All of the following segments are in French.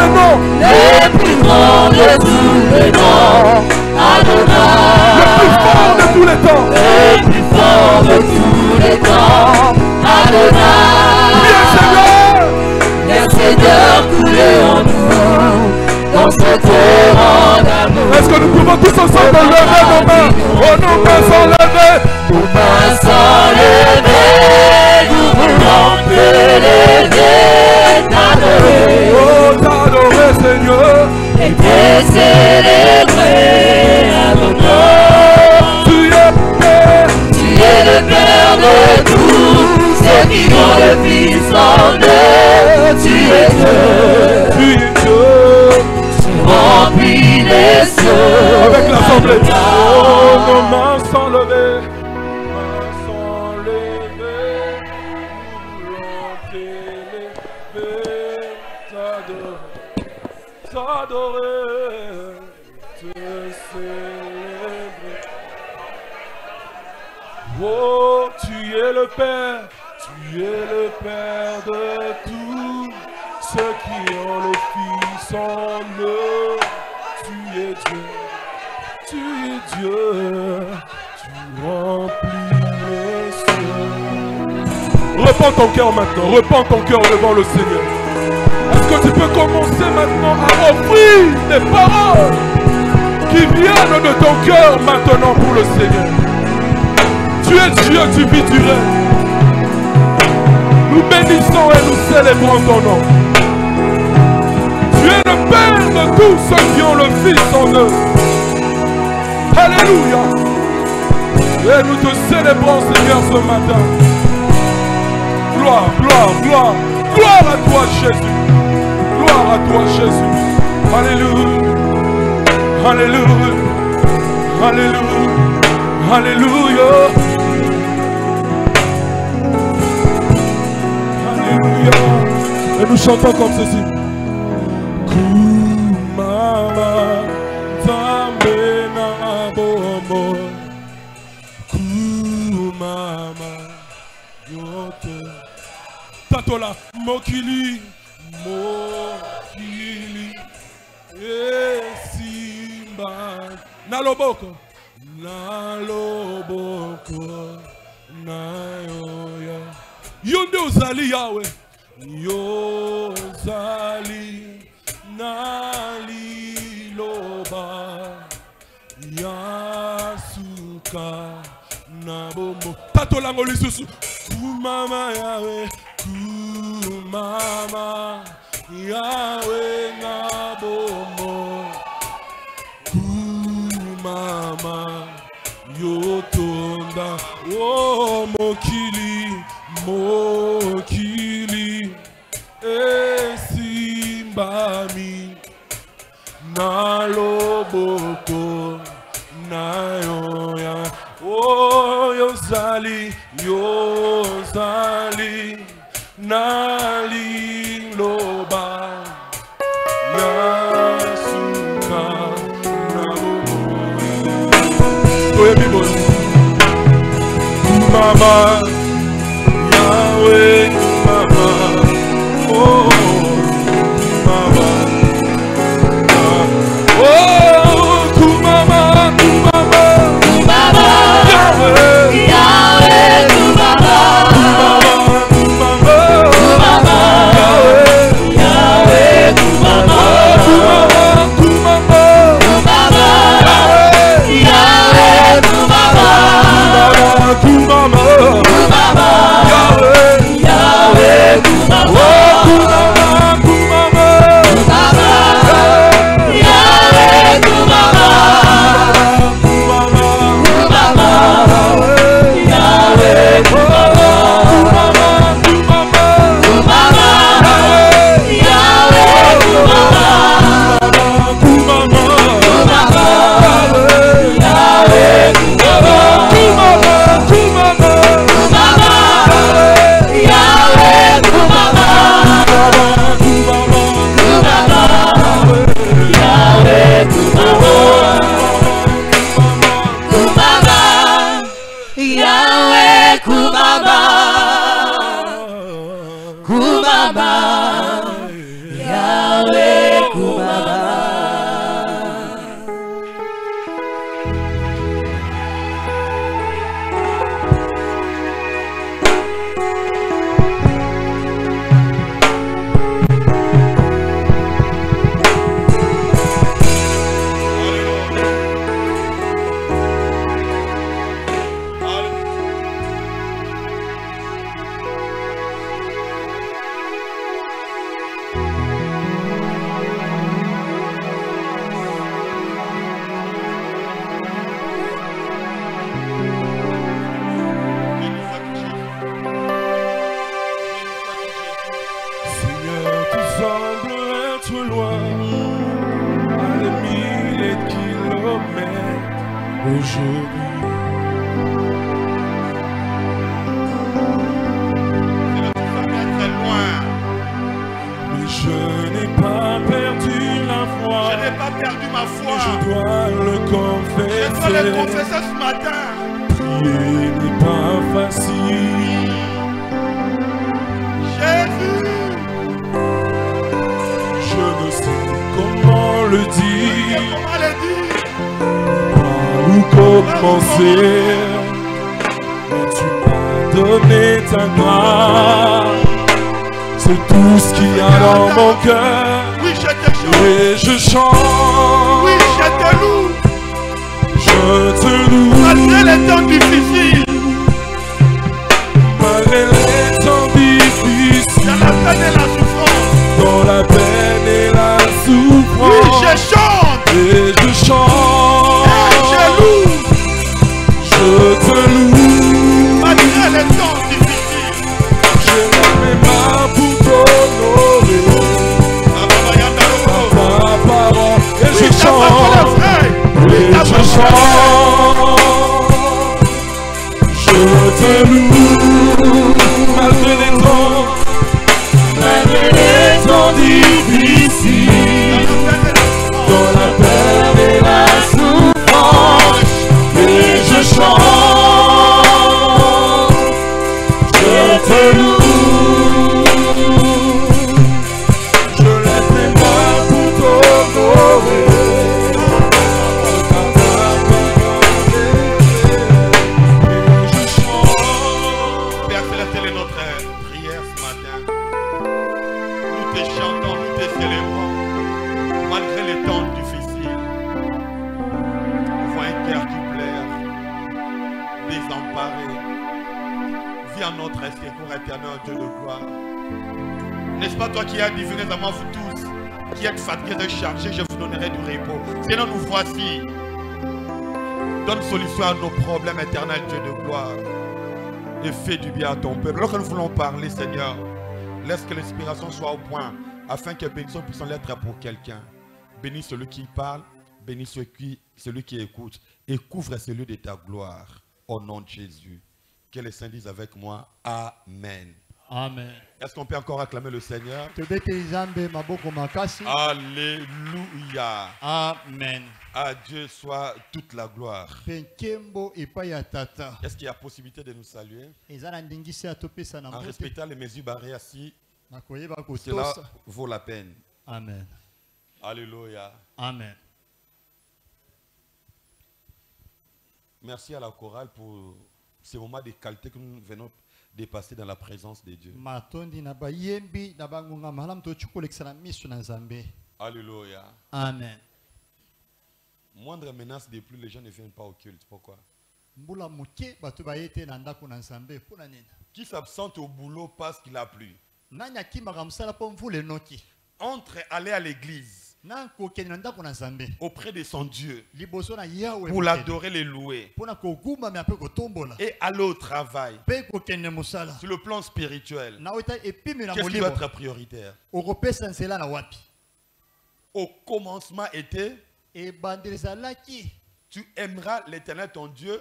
les noms. Le plus grand de tous les noms. Adonai. Le plus fort de tous les temps. Le plus fort de tous les temps. Adonai. Viens Seigneur. Viens Seigneur couler en nous. Dans ce torrent d'amour. Est-ce que nous pouvons tous ensemble lever nos mains? Oh, nos mains sont levées. Nos mains sont levées. Nous voulons te lever, t'adorer. Oh, t'adorer Seigneur. Et te célébrer, Adonai. Tu es Père. Tu es le Père de tous ceux qui ont le Fils en eux. Tu es Dieu. Tu es Dieu. Remplis les cieux. Avec l'assemblée. Oh, nos mains sont levées. Mains sont levées. Nous voulons t'élever, t'adorer, te célébrer. Oh, tu es le Père. Tu es le Père de tous ceux qui ont le Fils en eux. Tu es Dieu, tu es Dieu, tu remplis les cieux. Repends ton cœur maintenant, repends ton cœur devant le Seigneur. Est-ce que tu peux commencer maintenant à offrir des paroles qui viennent de ton cœur maintenant pour le Seigneur? Tu es Dieu, tu vis du règne. Nous bénissons et nous célébrons ton nom. Tu es le Père de tous ceux qui ont le Fils en eux. Alléluia. Et nous te célébrons, Seigneur, ce matin. Gloire, gloire, gloire. Gloire à toi, Jésus. Gloire à toi, Jésus. Alléluia. Alléluia. Alléluia. Alléluia. Alléluia. Et nous chantons comme ceci. Kumama Zambena Bomo Kumama Yote Tatola Mokili Mokili Esimba Naloboko Naloboko Nayoya Yonde Ozali Yahweh Yozali Nali Loba Yasuka Nabomo Tato Langoli Susu Kumama Yahweh Kumama Yahweh Nabomo Kumama Yotonda Oh Mokili Mokili Esimbami Naloboko Nayoya Oh Yozali Yozali Nali Loba Yasuka Nabobo Oye Bibos Mama Yahweh Mama Oh Mama Oh Kumama Kumama Kumama Yahweh Yahweh Kumama Kumama Kumama Yahweh Kumama Kumama Kumama Kumama Yahweh Kumama Kumama Kumama aujourd'hui. Très loin. Mais je n'ai pas perdu la foi. Je n'ai pas perdu ma foi. Je dois le Je confesser. dois le confesser ce matin. Prier n'est pas facile. Jésus. Je ne sais comment le dire. Comment le dire? Par où commencer? Mais tu m'as donné ta gloire. C'est tout ce qu'il y a dans mon cœur. Oui, je te chante. Et je chante. Oui, je te loue. Je te loue. Malgré les temps difficiles. Malgré les temps difficiles. Dans la peine et la souffrance. Dans la peine et la Oui, souffrance. je chante. Et je chante. Et je loue. Je te loue. Malgré les temps difficiles. Je lève mes mains pour t'honorer. Ta parole. Et je chante. Et je chante. Je te loue. Malgré les temps. Malgré les temps difficiles. Dans la peine et la souffrance. Et je chante. Je te loue. Je lève mes mains pour t'honorer. Ta parole. Et je chante. Père Céleste, telle est notre prière ce matin. Nous te chantons, nous te célébrons. Malgré les temps difficiles, on voit un cœur qui pleure, désemparé. Viens notre secours éternel, Dieu de gloire. N'est-ce pas toi qui as diviné avant vous tous, qui êtes fatigués et chargés, je vous donnerai du repos. Seigneur, nous voici. Donne solution à nos problèmes éternels, Dieu de gloire. Et fais du bien à ton peuple. Alors que nous voulons parler, Seigneur, laisse que l'inspiration soit au point, afin que bénissons puissions l'être pour quelqu'un. Bénis celui qui parle, bénis celui qui écoute, et couvre celui de ta gloire. Au nom de Jésus. Que les saints disent avec moi, Amen. Amen. Est-ce qu'on peut encore acclamer le Seigneur? Alléluia. Amen. À Dieu soit toute la gloire. Est-ce qu'il y a possibilité de nous saluer? En respectant les mesures barrières, si cela vaut la peine. Amen. Alléluia. Amen. Merci à la chorale pour ces moments de qualité que nous venons de passer dans la présence de Dieu. Alléluia. Amen. Moindre menace de plus, les gens ne viennent pas au culte. Pourquoi? Qui s'absente au boulot parce qu'il a plu? Entre aller à l'église auprès de son Dieu pour l'adorer, le louer, et aller au travail sur le plan spirituel. Qu'est-ce qui doit être prioritaire? Au commencement était, tu aimeras l'Éternel ton Dieu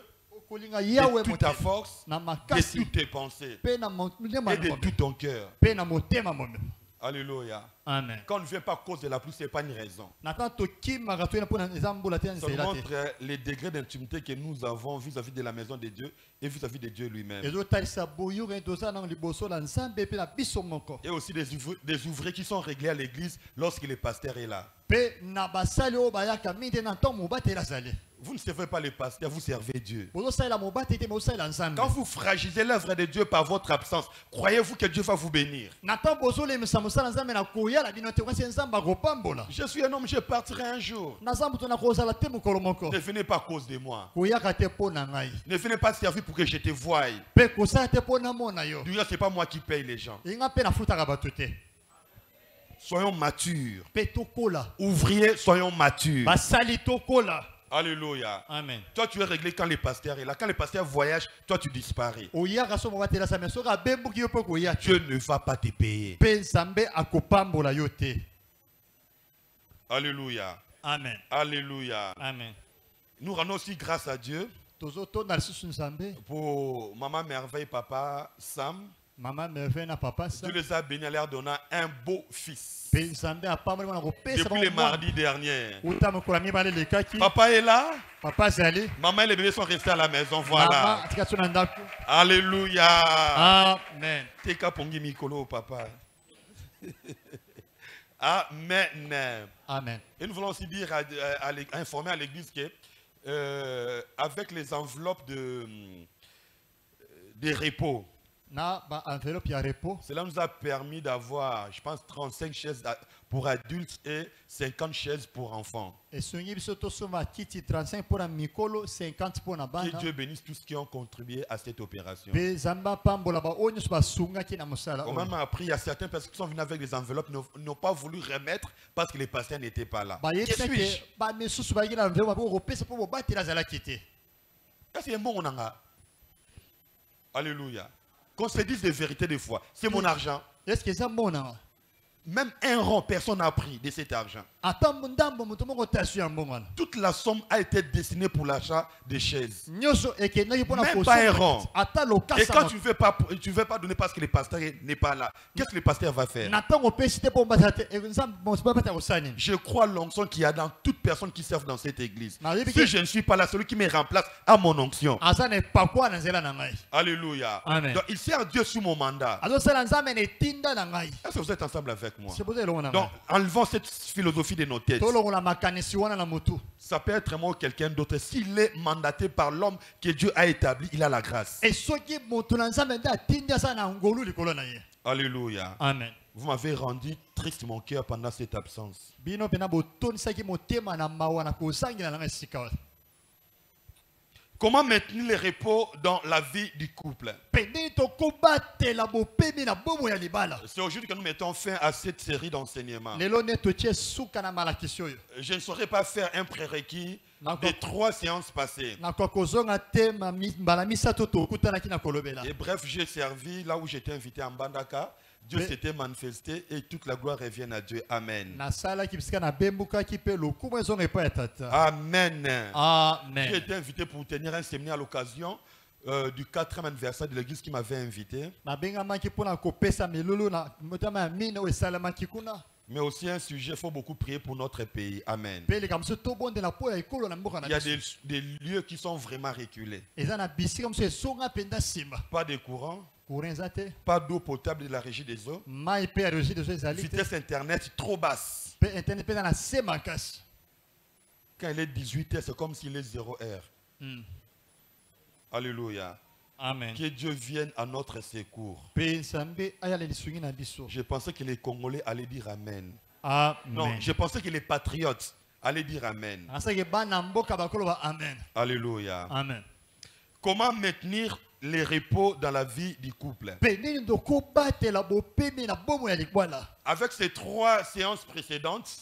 de toute ta force, de toutes tes pensées et de tout ton cœur. Alléluia. Amen. Quand on ne vient pas à cause de la pluie, ce n'est pas une raison. Ça nous montre les degrés d'intimité que nous avons vis-à-vis de la maison de Dieu et vis-à-vis de Dieu lui-même. Et aussi des ouvriers qui sont réglés à l'église lorsque le pasteur est là. Vous ne servez pas le pasteur, vous servez Dieu. Quand vous fragilisez l'œuvre de Dieu par votre absence, croyez-vous que Dieu va vous bénir? Je suis un homme, je partirai un jour. Ne venez pas à cause de moi. Ne venez pas servir pour que je te voie. Ce n'est pas moi qui paye les gens. Soyons matures. Ouvriers, soyons matures. Alléluia. Amen. Toi, tu es réglé quand le pasteur est là. Quand le pasteur voyage, toi, tu disparais. Dieu ne va pas te payer. Alléluia. Amen. Alléluia. Amen. Nous rendons aussi grâce à Dieu pour Maman Merveille, Papa Sam. Maman Merveille na papa Dieu les a bénis en leur donnant un beau fils. Depuis Depuis le mardi dernier. Papa Papa est là. Zali. Maman et les bébés sont restés à la maison. Voilà. Alléluia. Amen. Teka pongi mikolo, papa. Amen. Amen. Et nous voulons aussi dire, informer à l'église que avec les enveloppes des repos, cela nous a permis d'avoir, je pense, 35 chaises pour adultes et 50 chaises pour enfants. Que Dieu bénisse tous qui ont contribué à cette opération. On m'a appris, il y a certaines personnes qui sont venues avec des enveloppes, n'ont pas voulu remettre parce que les pasteurs n'étaient pas là. Qui suis-je? C'est bon, on a. Alléluia. Qu'on se dise des vérités des fois. C'est mon argent. Est-ce que c'est mon argent? Même un rond, personne n'a pris de cet argent. Toute la somme a été destinée pour l'achat des chaises. Même pas un rond. Et quand tu ne veux pas donner parce que le pasteur n'est pas là, qu'est-ce que le pasteur va faire? Je crois l'onction qu'il y a dans toute personne qui serve dans cette église. Si je ne suis pas là, celui qui me remplace a mon onction. Alléluia. Amen. Donc il sert Dieu sous mon mandat. Est-ce que vous êtes ensemble avec moi? Donc, enlevons cette philosophie de nos têtes. Ça peut être moi ou quelqu'un d'autre. S'il est mandaté par l'homme que Dieu a établi, il a la grâce. Alléluia. Amen. Vous m'avez rendu triste mon cœur pendant cette absence. Comment maintenir les repos dans la vie du couple? C'est aujourd'hui que nous mettons fin à cette série d'enseignements. Je ne saurais pas faire un prérequis des 3 séances passées. Et bref, j'ai servi là où j'étais invité en Bandaka. Dieu s'était manifesté et toute la gloire revient à Dieu. Amen. Amen. Amen. J'ai été invité pour tenir un séminaire à l'occasion du 4e anniversaire de l'église qui m'avait invité. Mais aussi un sujet, il faut beaucoup prier pour notre pays. Amen. Il y a des lieux qui sont vraiment reculés. Pas de courant. Pas d'eau potable de la régie des eaux. Vitesse internet trop basse. Quand il est 18h, c'est comme s'il est 0h. Alléluia. Amen. Que Dieu vienne à notre secours. Je pensais que les Congolais allaient dire Amen. Amen. Non, je pensais que les patriotes allaient dire Amen. Alléluia. Amen. Comment maintenir les repos dans la vie du couple? Avec ces 3 séances précédentes,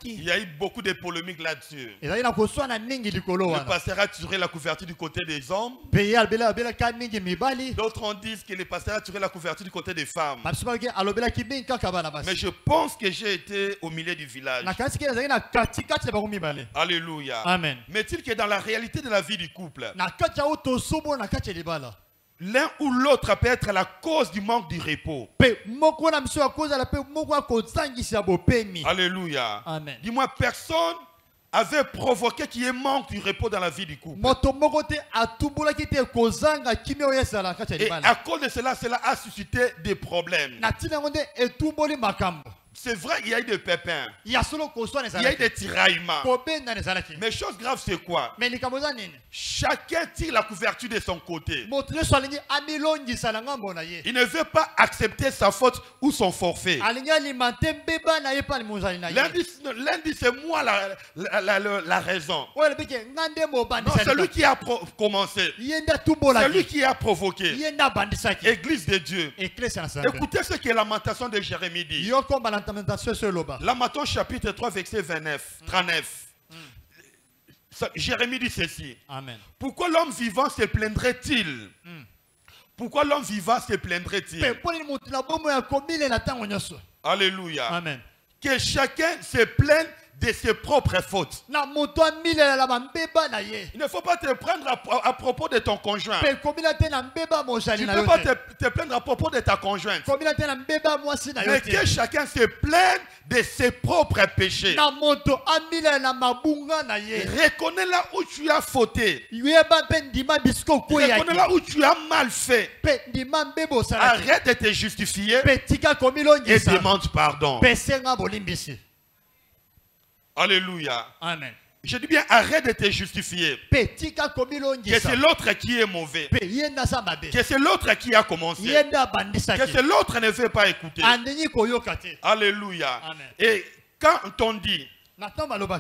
il y a eu beaucoup de polémiques là-dessus. Le pasteur a tiré la couverture du côté des hommes. D'autres ont dit que le pasteur a tiré la couverture du côté des femmes. Mais je pense que j'ai été au milieu du village. Alléluia. Amen. Mais est-il que dans la réalité de la vie du couple, l'un ou l'autre peut être la cause du manque du repos? Alléluia. Amen. Dis-moi, personne avait provoqué qu'il y ait manque du repos dans la vie du couple. Et à cause de cela, cela a suscité des problèmes. C'est vrai, il y a eu des pépins. Il y a eu des tiraillements. Mais chose grave, c'est quoi? Chacun tire la couverture de son côté. Il ne veut pas accepter sa faute ou son forfait. L'un dit c'est moi la raison. Non, c'est lui qui a commencé. C'est lui qui a provoqué. Église de Dieu. Écoutez ce que Lamentation de Jérémie dit. Lamentation chapitre 3 verset 39. Jérémie dit ceci. Amen. Pourquoi l'homme vivant se plaindrait-il? Pourquoi l'homme vivant se plaindrait-il? Alléluia. Alléluia. Amen. Que chacun se plaigne de ses propres fautes. Il ne faut pas te prendre à propos de ton conjoint. Tu ne peux pas te plaindre à propos de ta conjointe. Mais que chacun se plaigne de ses propres péchés. Reconnais là où tu as fauté. Reconnais là où tu as mal fait. Arrête de te justifier et demande pardon. Alléluia. Amen. Je dis bien, arrête de te justifier. Que c'est l'autre qui est mauvais. Que c'est l'autre qui a commencé. Que c'est l'autre ne veut pas écouter. Alléluia. Amen. Et quand on dit,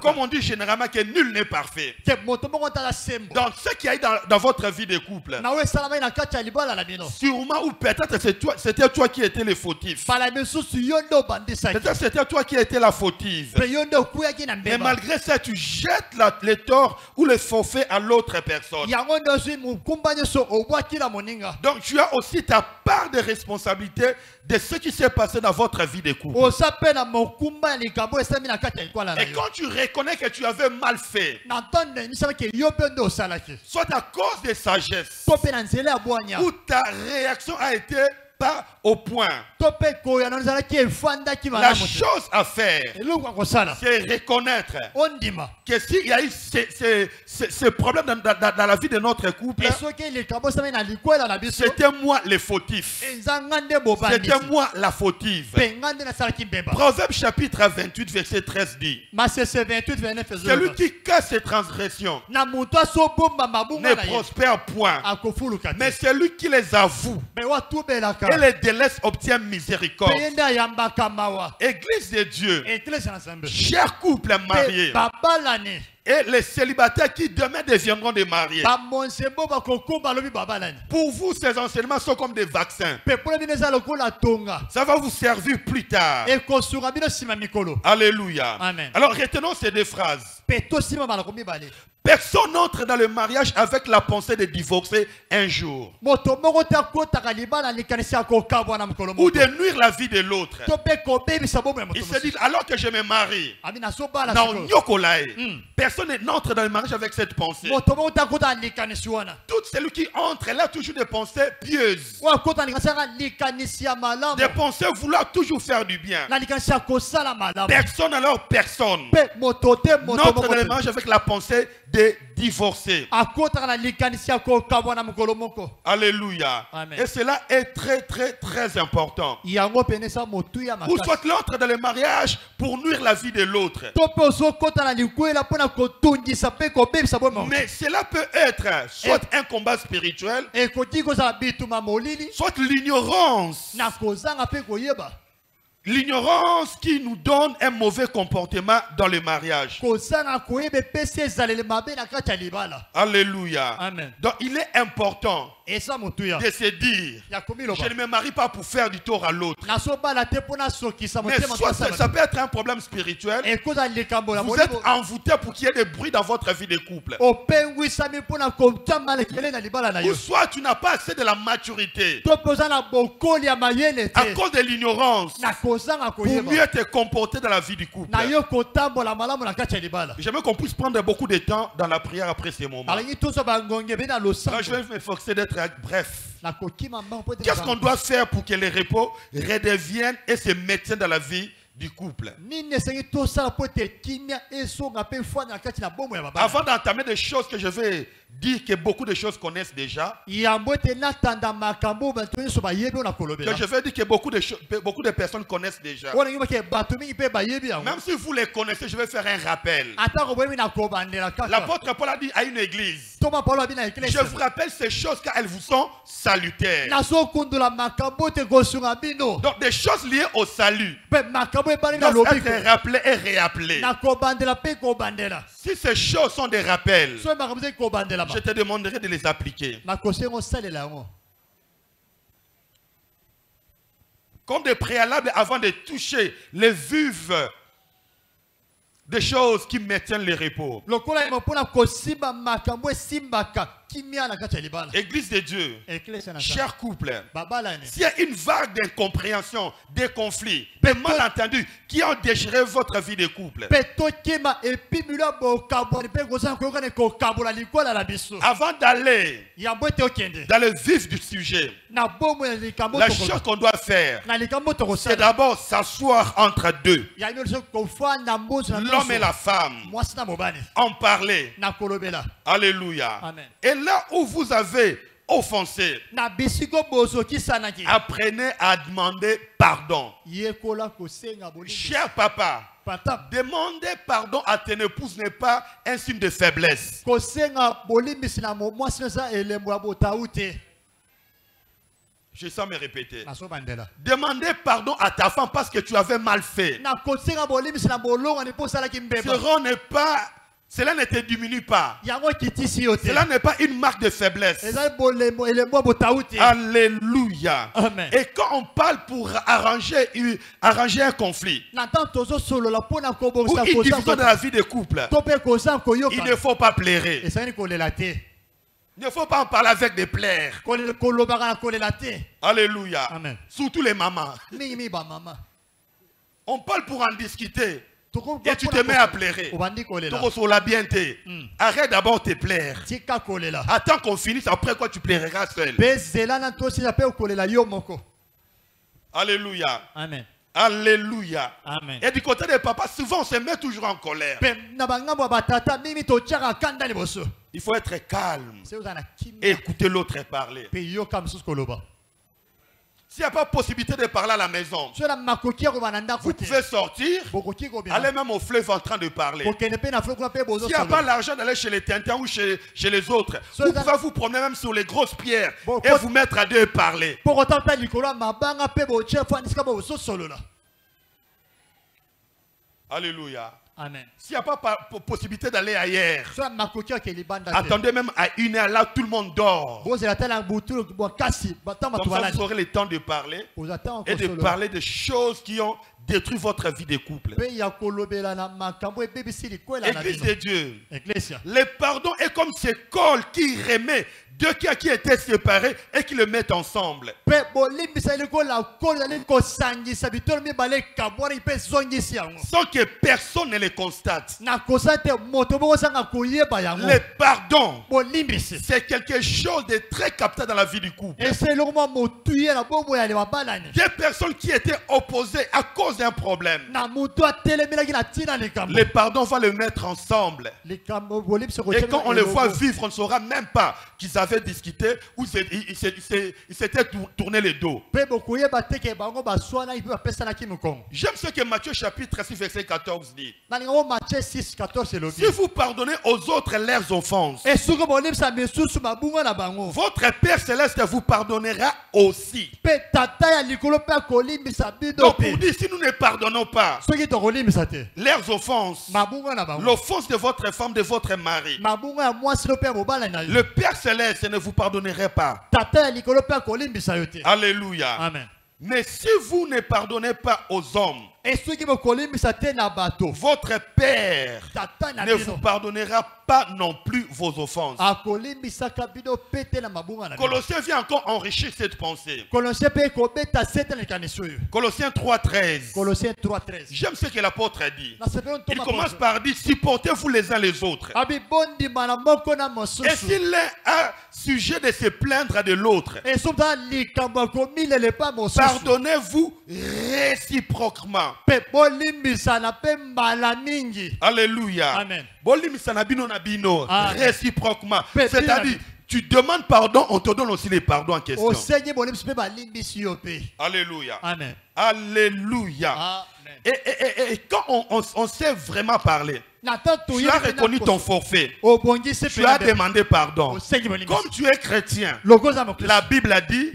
comme on dit généralement que nul n'est parfait, dans ce qui a dans votre vie de couple, sûrement ou peut-être c'était toi qui étais le fautif. Peut-être c'était toi qui étais la fautive. Mais malgré ça, tu jettes les torts ou les forfaits à l'autre personne. Donc tu as aussi ta part de responsabilité de ce qui s'est passé dans votre vie de couple. Et quand tu reconnais que tu avais mal fait, soit à cause de sagesse, ou ta réaction a été pas au point, la chose à faire, c'est reconnaître que s'il y a eu ce problème dans la vie de notre couple, c'était moi le fautif. C'était moi la fautive. Proverbe chapitre 28 verset 13 dit, celui qui casse ses transgressions ne prospère point, mais celui qui les avoue et les délaisse obtient miséricorde. Église de Dieu, chers couples mariés et les célibataires qui demain deviendront des mariés, pour vous ces enseignements sont comme des vaccins. Ça va vous servir plus tard. Alléluia. Amen. Alors retenons ces deux phrases. Personne n'entre dans le mariage avec la pensée de divorcer un jour ou de nuire la vie de l'autre. Il se dit, alors que je me marie, personne n'entre dans le mariage avec cette pensée. Tout celui qui entre, il a toujours des pensées pieuses, des pensées vouloir toujours faire du bien. Personne n'entre dans le mariage avec la pensée de divorcer. Alléluia. Amen. Et cela est très très très important. Ou soit l'entre dans le mariage pour nuire la vie de l'autre. Mais cela peut être soit un combat spirituel, soit l'ignorance. L'ignorance qui nous donne un mauvais comportement dans le mariage. Alléluia. Amen. Donc il est important de se dire, je ne me marie pas pour faire du tort à l'autre. Mais soit ça peut être un problème spirituel. Vous êtes envoûté pour qu'il y ait des bruits dans votre vie de couple. Ou soit tu n'as pas assez de la maturité à cause de l'ignorance pour mieux te comporter dans la vie du couple. J'aimerais qu'on puisse prendre beaucoup de temps dans la prière après ces moments. Je vais m'efforcer d'être bref. Qu'est-ce qu'on doit faire pour que le repos redevienne et se maintienne dans la vie du couple? Avant d'entamer des choses que je vais dire que beaucoup de choses connaissent déjà, que je vais dire que beaucoup de personnes connaissent déjà. Même si vous les connaissez, je vais faire un rappel. L'apôtre Paul a dit à une église, je vous rappelle ces choses car elles vous sont salutaires. Donc des choses liées au salut doivent être rappelées et réappelées. Si ces choses sont des rappels, je te demanderai de les appliquer. Comme des préalables avant de toucher les vives des choses qui maintiennent le repos. Église de Dieu, chers couples, Babalane. s'il y a une vague d'incompréhension, des conflits, des malentendus qui ont déchiré votre vie de couple, avant d'aller dans le vif du sujet, la chose qu'on doit faire, c'est d'abord s'asseoir entre deux, l'homme et la femme, en parler. Alléluia. Amen. Et là où vous avez offensé, apprenez à demander pardon. Cher papa, demander pardon à ton épouse n'est pas un signe de faiblesse. Je sens me répéter. Demander pardon à ta femme parce que tu avais mal fait. Cela ne te diminue pas. Cela n'est pas une marque de faiblesse. Alléluia. Amen. Et quand on parle pour arranger un conflit, ou une division dans la vie de couple, il ne faut pas plairer. Il ne faut pas en parler avec des plairs. Alléluia. Amen. Surtout les mamans. On parle pour en discuter. Et tu te mets à plairer. Arrête d'abord de te plaire. Attends qu'on finisse, après quoi tu plaireras seul. Alléluia. Amen. Alléluia. Amen. Et du côté des papas, souvent on se met toujours en colère. Il faut être calme et écouter l'autre parler. S'il n'y a pas possibilité de parler à la maison, vous pouvez sortir, aller même au fleuve en train de parler. S'il n'y a pas l'argent d'aller chez les Tintins ou chez les autres, vous pouvez vous promener même sur les grosses pierres et vous mettre à deux et parler. Alléluia. Amen. S'il n'y a pas possibilité d'aller ailleurs, attendez même à 1h là, tout le monde dort. Comme ça, vous aurez le temps de parler et de parler des choses qui ont détruit votre vie de couple. Église de Dieu, le pardon est comme ce col qui remet deux qui étaient séparés et qui le mettent ensemble. Sans que personne ne les constate. Le pardon, c'est quelque chose de très capté dans la vie du couple. Des personnes qui étaient opposées à cause d'un problème, le pardon va le mettre ensemble. Et quand on les voit vivre, on ne saura même pas qu'ils avaient discuté ou ils s'étaient tourné le dos. J'aime ce que Matthieu chapitre 6 verset 14 dit. Si vous pardonnez aux autres leurs offenses, votre Père Céleste vous pardonnera aussi. Donc pour dire, si nous ne pardonnons pas leurs offenses, l'offense de votre femme, de votre mari, le Père Céleste ne vous pardonnerait pas. Alléluia. Amen. Mais si vous ne pardonnez pas aux hommes, votre Père ne vous pardonnera pas non plus vos offenses. Colossiens vient encore enrichir cette pensée. Colossiens 3:13. J'aime ce que l'apôtre a dit. Il commence par dire, supportez-vous les uns les autres. Et si l'un a sujet de se plaindre de l'autre, pardonnez-vous réciproquement. Alléluia. Amen. Réciproquement. C'est-à-dire, tu demandes pardon, on te donne aussi les pardons en question. Alléluia. Amen. Alléluia. Amen. Et quand on sait vraiment parler, tu as reconnu ton forfait, tu as demandé pardon. Comme tu es chrétien, la Bible a dit,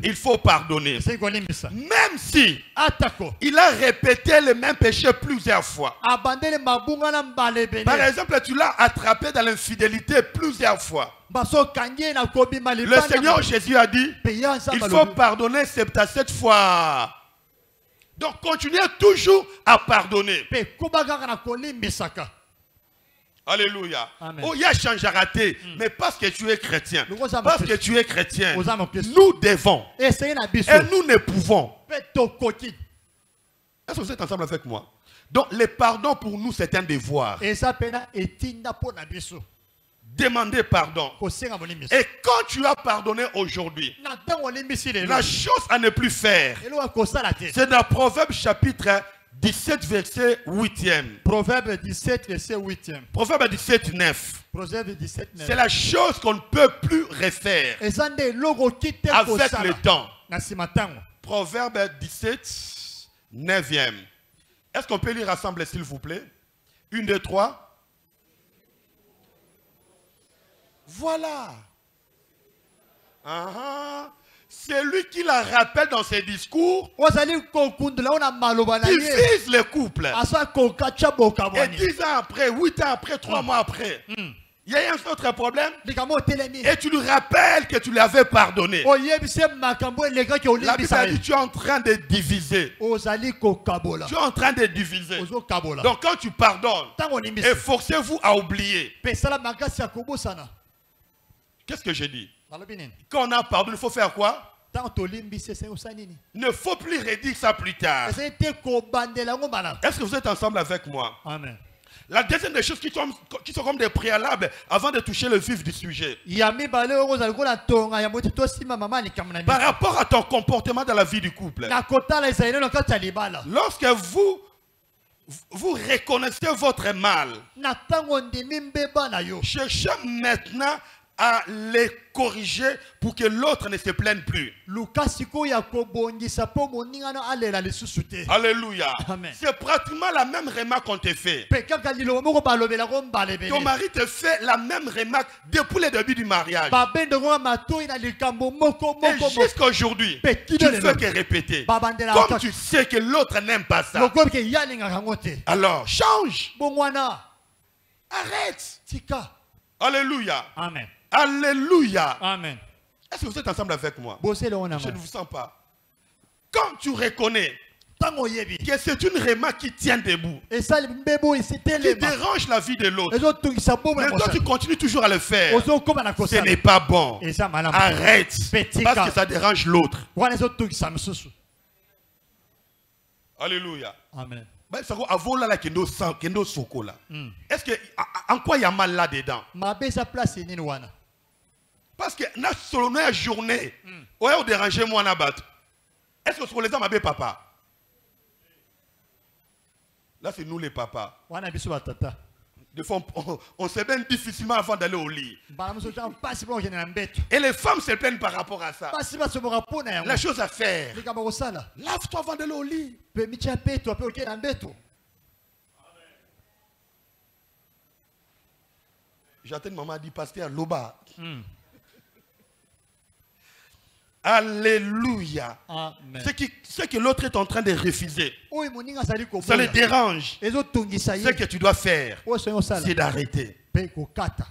il faut pardonner. Même si il a répété le même péché plusieurs fois. Par exemple, tu l'as attrapé dans l'infidélité plusieurs fois. Le Seigneur Jésus a dit, il faut pardonner 77 fois. Donc continuez toujours à pardonner. Alléluia. Amen. Oh, il y a change à rater. Mais parce que tu es chrétien, parce que tu es chrétien, Aux âmes en Christ. nous devons Et c'est une abysse. et nous ne pouvons. Petokoti. Est-ce que vous êtes ensemble avec moi? Donc, le pardon pour nous, c'est un devoir. Et ça pena etinda pour l'abysse. Demandez pardon. Kosenga monimis. Et quand tu as pardonné aujourd'hui, Natan olimbisi le. la chose à ne plus faire, Elo akosala te. c'est dans Proverbe chapitre 17, verset 8e. Proverbe 17 verset 8e. Proverbe 17, 9. Proverbe 17 C'est la chose qu'on ne peut plus refaire Ezande logo kite avec kosala. le temps. Na simatango. Proverbe 17, 9e. Est-ce qu'on peut lire ensemble, s'il vous plaît? 1, 2, 3. Voilà. C'est lui qui la rappelle dans ses discours. Ozali kokundula ona maloba na Il ye. vise le couple. Asa kokacha boka Et bwani. 10 ans après, 8 ans après, 3 mois après, il y a un autre problème. Likamo telemi. Et tu lui rappelles que tu lui avais pardonné. Oyebise makambo elega ki La Bible a dit olimbisa. tu es en train de diviser. Ozali kokabola. Tu es en train de diviser. Ozo kabola. Donc quand tu pardonnes, Tango olimbisi. efforcez-vous à oublier. Pesala makasi ya kobosana. Qu'est-ce que j'ai dit? Nalobi nini? Quand on a pardonné, il faut faire quoi? Tango tolimbisi ese osanini. Il ne faut plus redire ça plus tard. Ese te kobandela ngo mala. Est-ce que vous êtes ensemble avec moi? Amen. La deuxième des choses qui sont comme des préalables avant de toucher le vif du sujet. Ya mibale oyo ozali kola tonga ya moti tosima mama likambo na Par misa. rapport à ton comportement dans la vie du couple. Na kotala ezali neno kati ya libala. Lorsque vous reconnaissez votre mal, Na tango ndimi mbeba na yo. cherchez maintenant à les corriger pour que l'autre ne se plaigne plus. Luka siko ya kobongisa po moninga no alela lisusu te. Alléluia. Amen. C'est pratiquement la même remarque qu'on te fait. Pe kaka lilobo moko balobela ko mbalebele. Ton mari te fait la même remarque depuis le début du mariage. Babende ngo matoi na likambo moko Et moko moko. jusqu'à aujourd'hui, Pe tu kino ne le fais que répéter. Babandela Comme kaka. tu sais que l'autre n'aime pas ça. Lokobi ke yalinga kango te. Alors, change. Bongwana. Arrête. Tika. Alléluia. Amen. Alléluia. Amen. Est-ce que vous êtes ensemble avec moi? Bosele ona Je ne ma. vous sens pas. Quand tu reconnais Tango yebi. que c'est une remarque qui tient debout, Esali mbebo qui isitele ba. dérange la vie de l'autre, Ezo tungisa bomo mais na toi tu kosa. continues toujours à le faire, Ozo koma na ce kosa. n'est pas bon. Eza malamu. Arrête. Petit Parce cas. que ça dérange l'autre. Wana ezo tungisa misusu. Alléluia. Amen. Ben, ça va, avant là, kendo soko là. Est-ce que, en quoi il y a mal là-dedans? Mabeza place nini wana. Parce que, na solo na journée, ouais, on dérange moi na bat. Est-ce que sur les hommes, ma papa? Là, c'est nous les papas. Wana biso batata. Des fois, on se plaigne difficilement avant d'aller au lit. Bala muso tan pasi bo kene na mbeto. Et les femmes se plaignent par rapport à ça. Pasi baso mo rapona yango. La chose à faire, Likambo kosala. lave-toi avant d'aller au lit. Pe micha peto pe okena mbeto. J'attends maman dit, pasteur, Loba. Alléluia. Amen. Ce que l'autre est en train de refuser, Oyi moninga sali ko. ça le dérange. Ezo tungisa Ce ye. que tu dois faire, O so sala. c'est d'arrêter. Pe ko kata.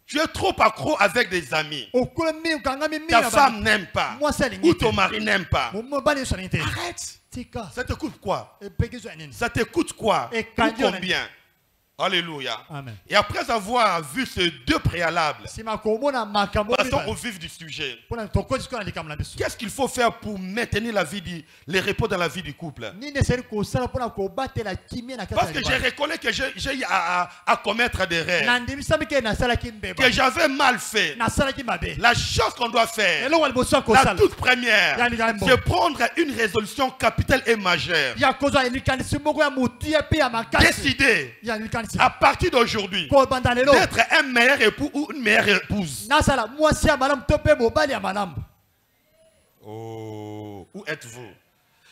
Tu es trop accro avec des amis. Okula mi kanga mi mi. Ta femme n'aime pas. Moi ça Ou lingi. ton mari n'aime pas. Mo bali so nite. Arrête. Tika. Ça te coûte quoi? E pe kizo nini. Ça te coûte quoi? Et Ou candion- combien? Alléluia. Amen. Et après avoir vu ces deux préalables, Sima ko mona makambo. passons au vif du sujet. Pona to ko disko na likambo na biso. Qu'est-ce qu'il faut faire pour maintenir la vie le repos dans la vie du couple? Nini seri ko sala pona ko batela kimia na kata. Parce que je reconnais que j'ai eu à commettre des rêves, Nandimi sabi ke na sala kimbeba. que j'avais mal fait. Na sala kimabe. La chose qu'on doit faire, Elo wal boso ko la sala. toute première, c'est prendre une résolution capitale et majeure. Ya kozo elikanisi moko ya mutia pe ya makasi. Décider Ya elikanisi. à partir d'aujourd'hui Ko bandalelo. d'être un meilleur époux ou une meilleure épouse. Na sala mwasi ya malamu to pe mobali ya malamu. Oh, où êtes-vous?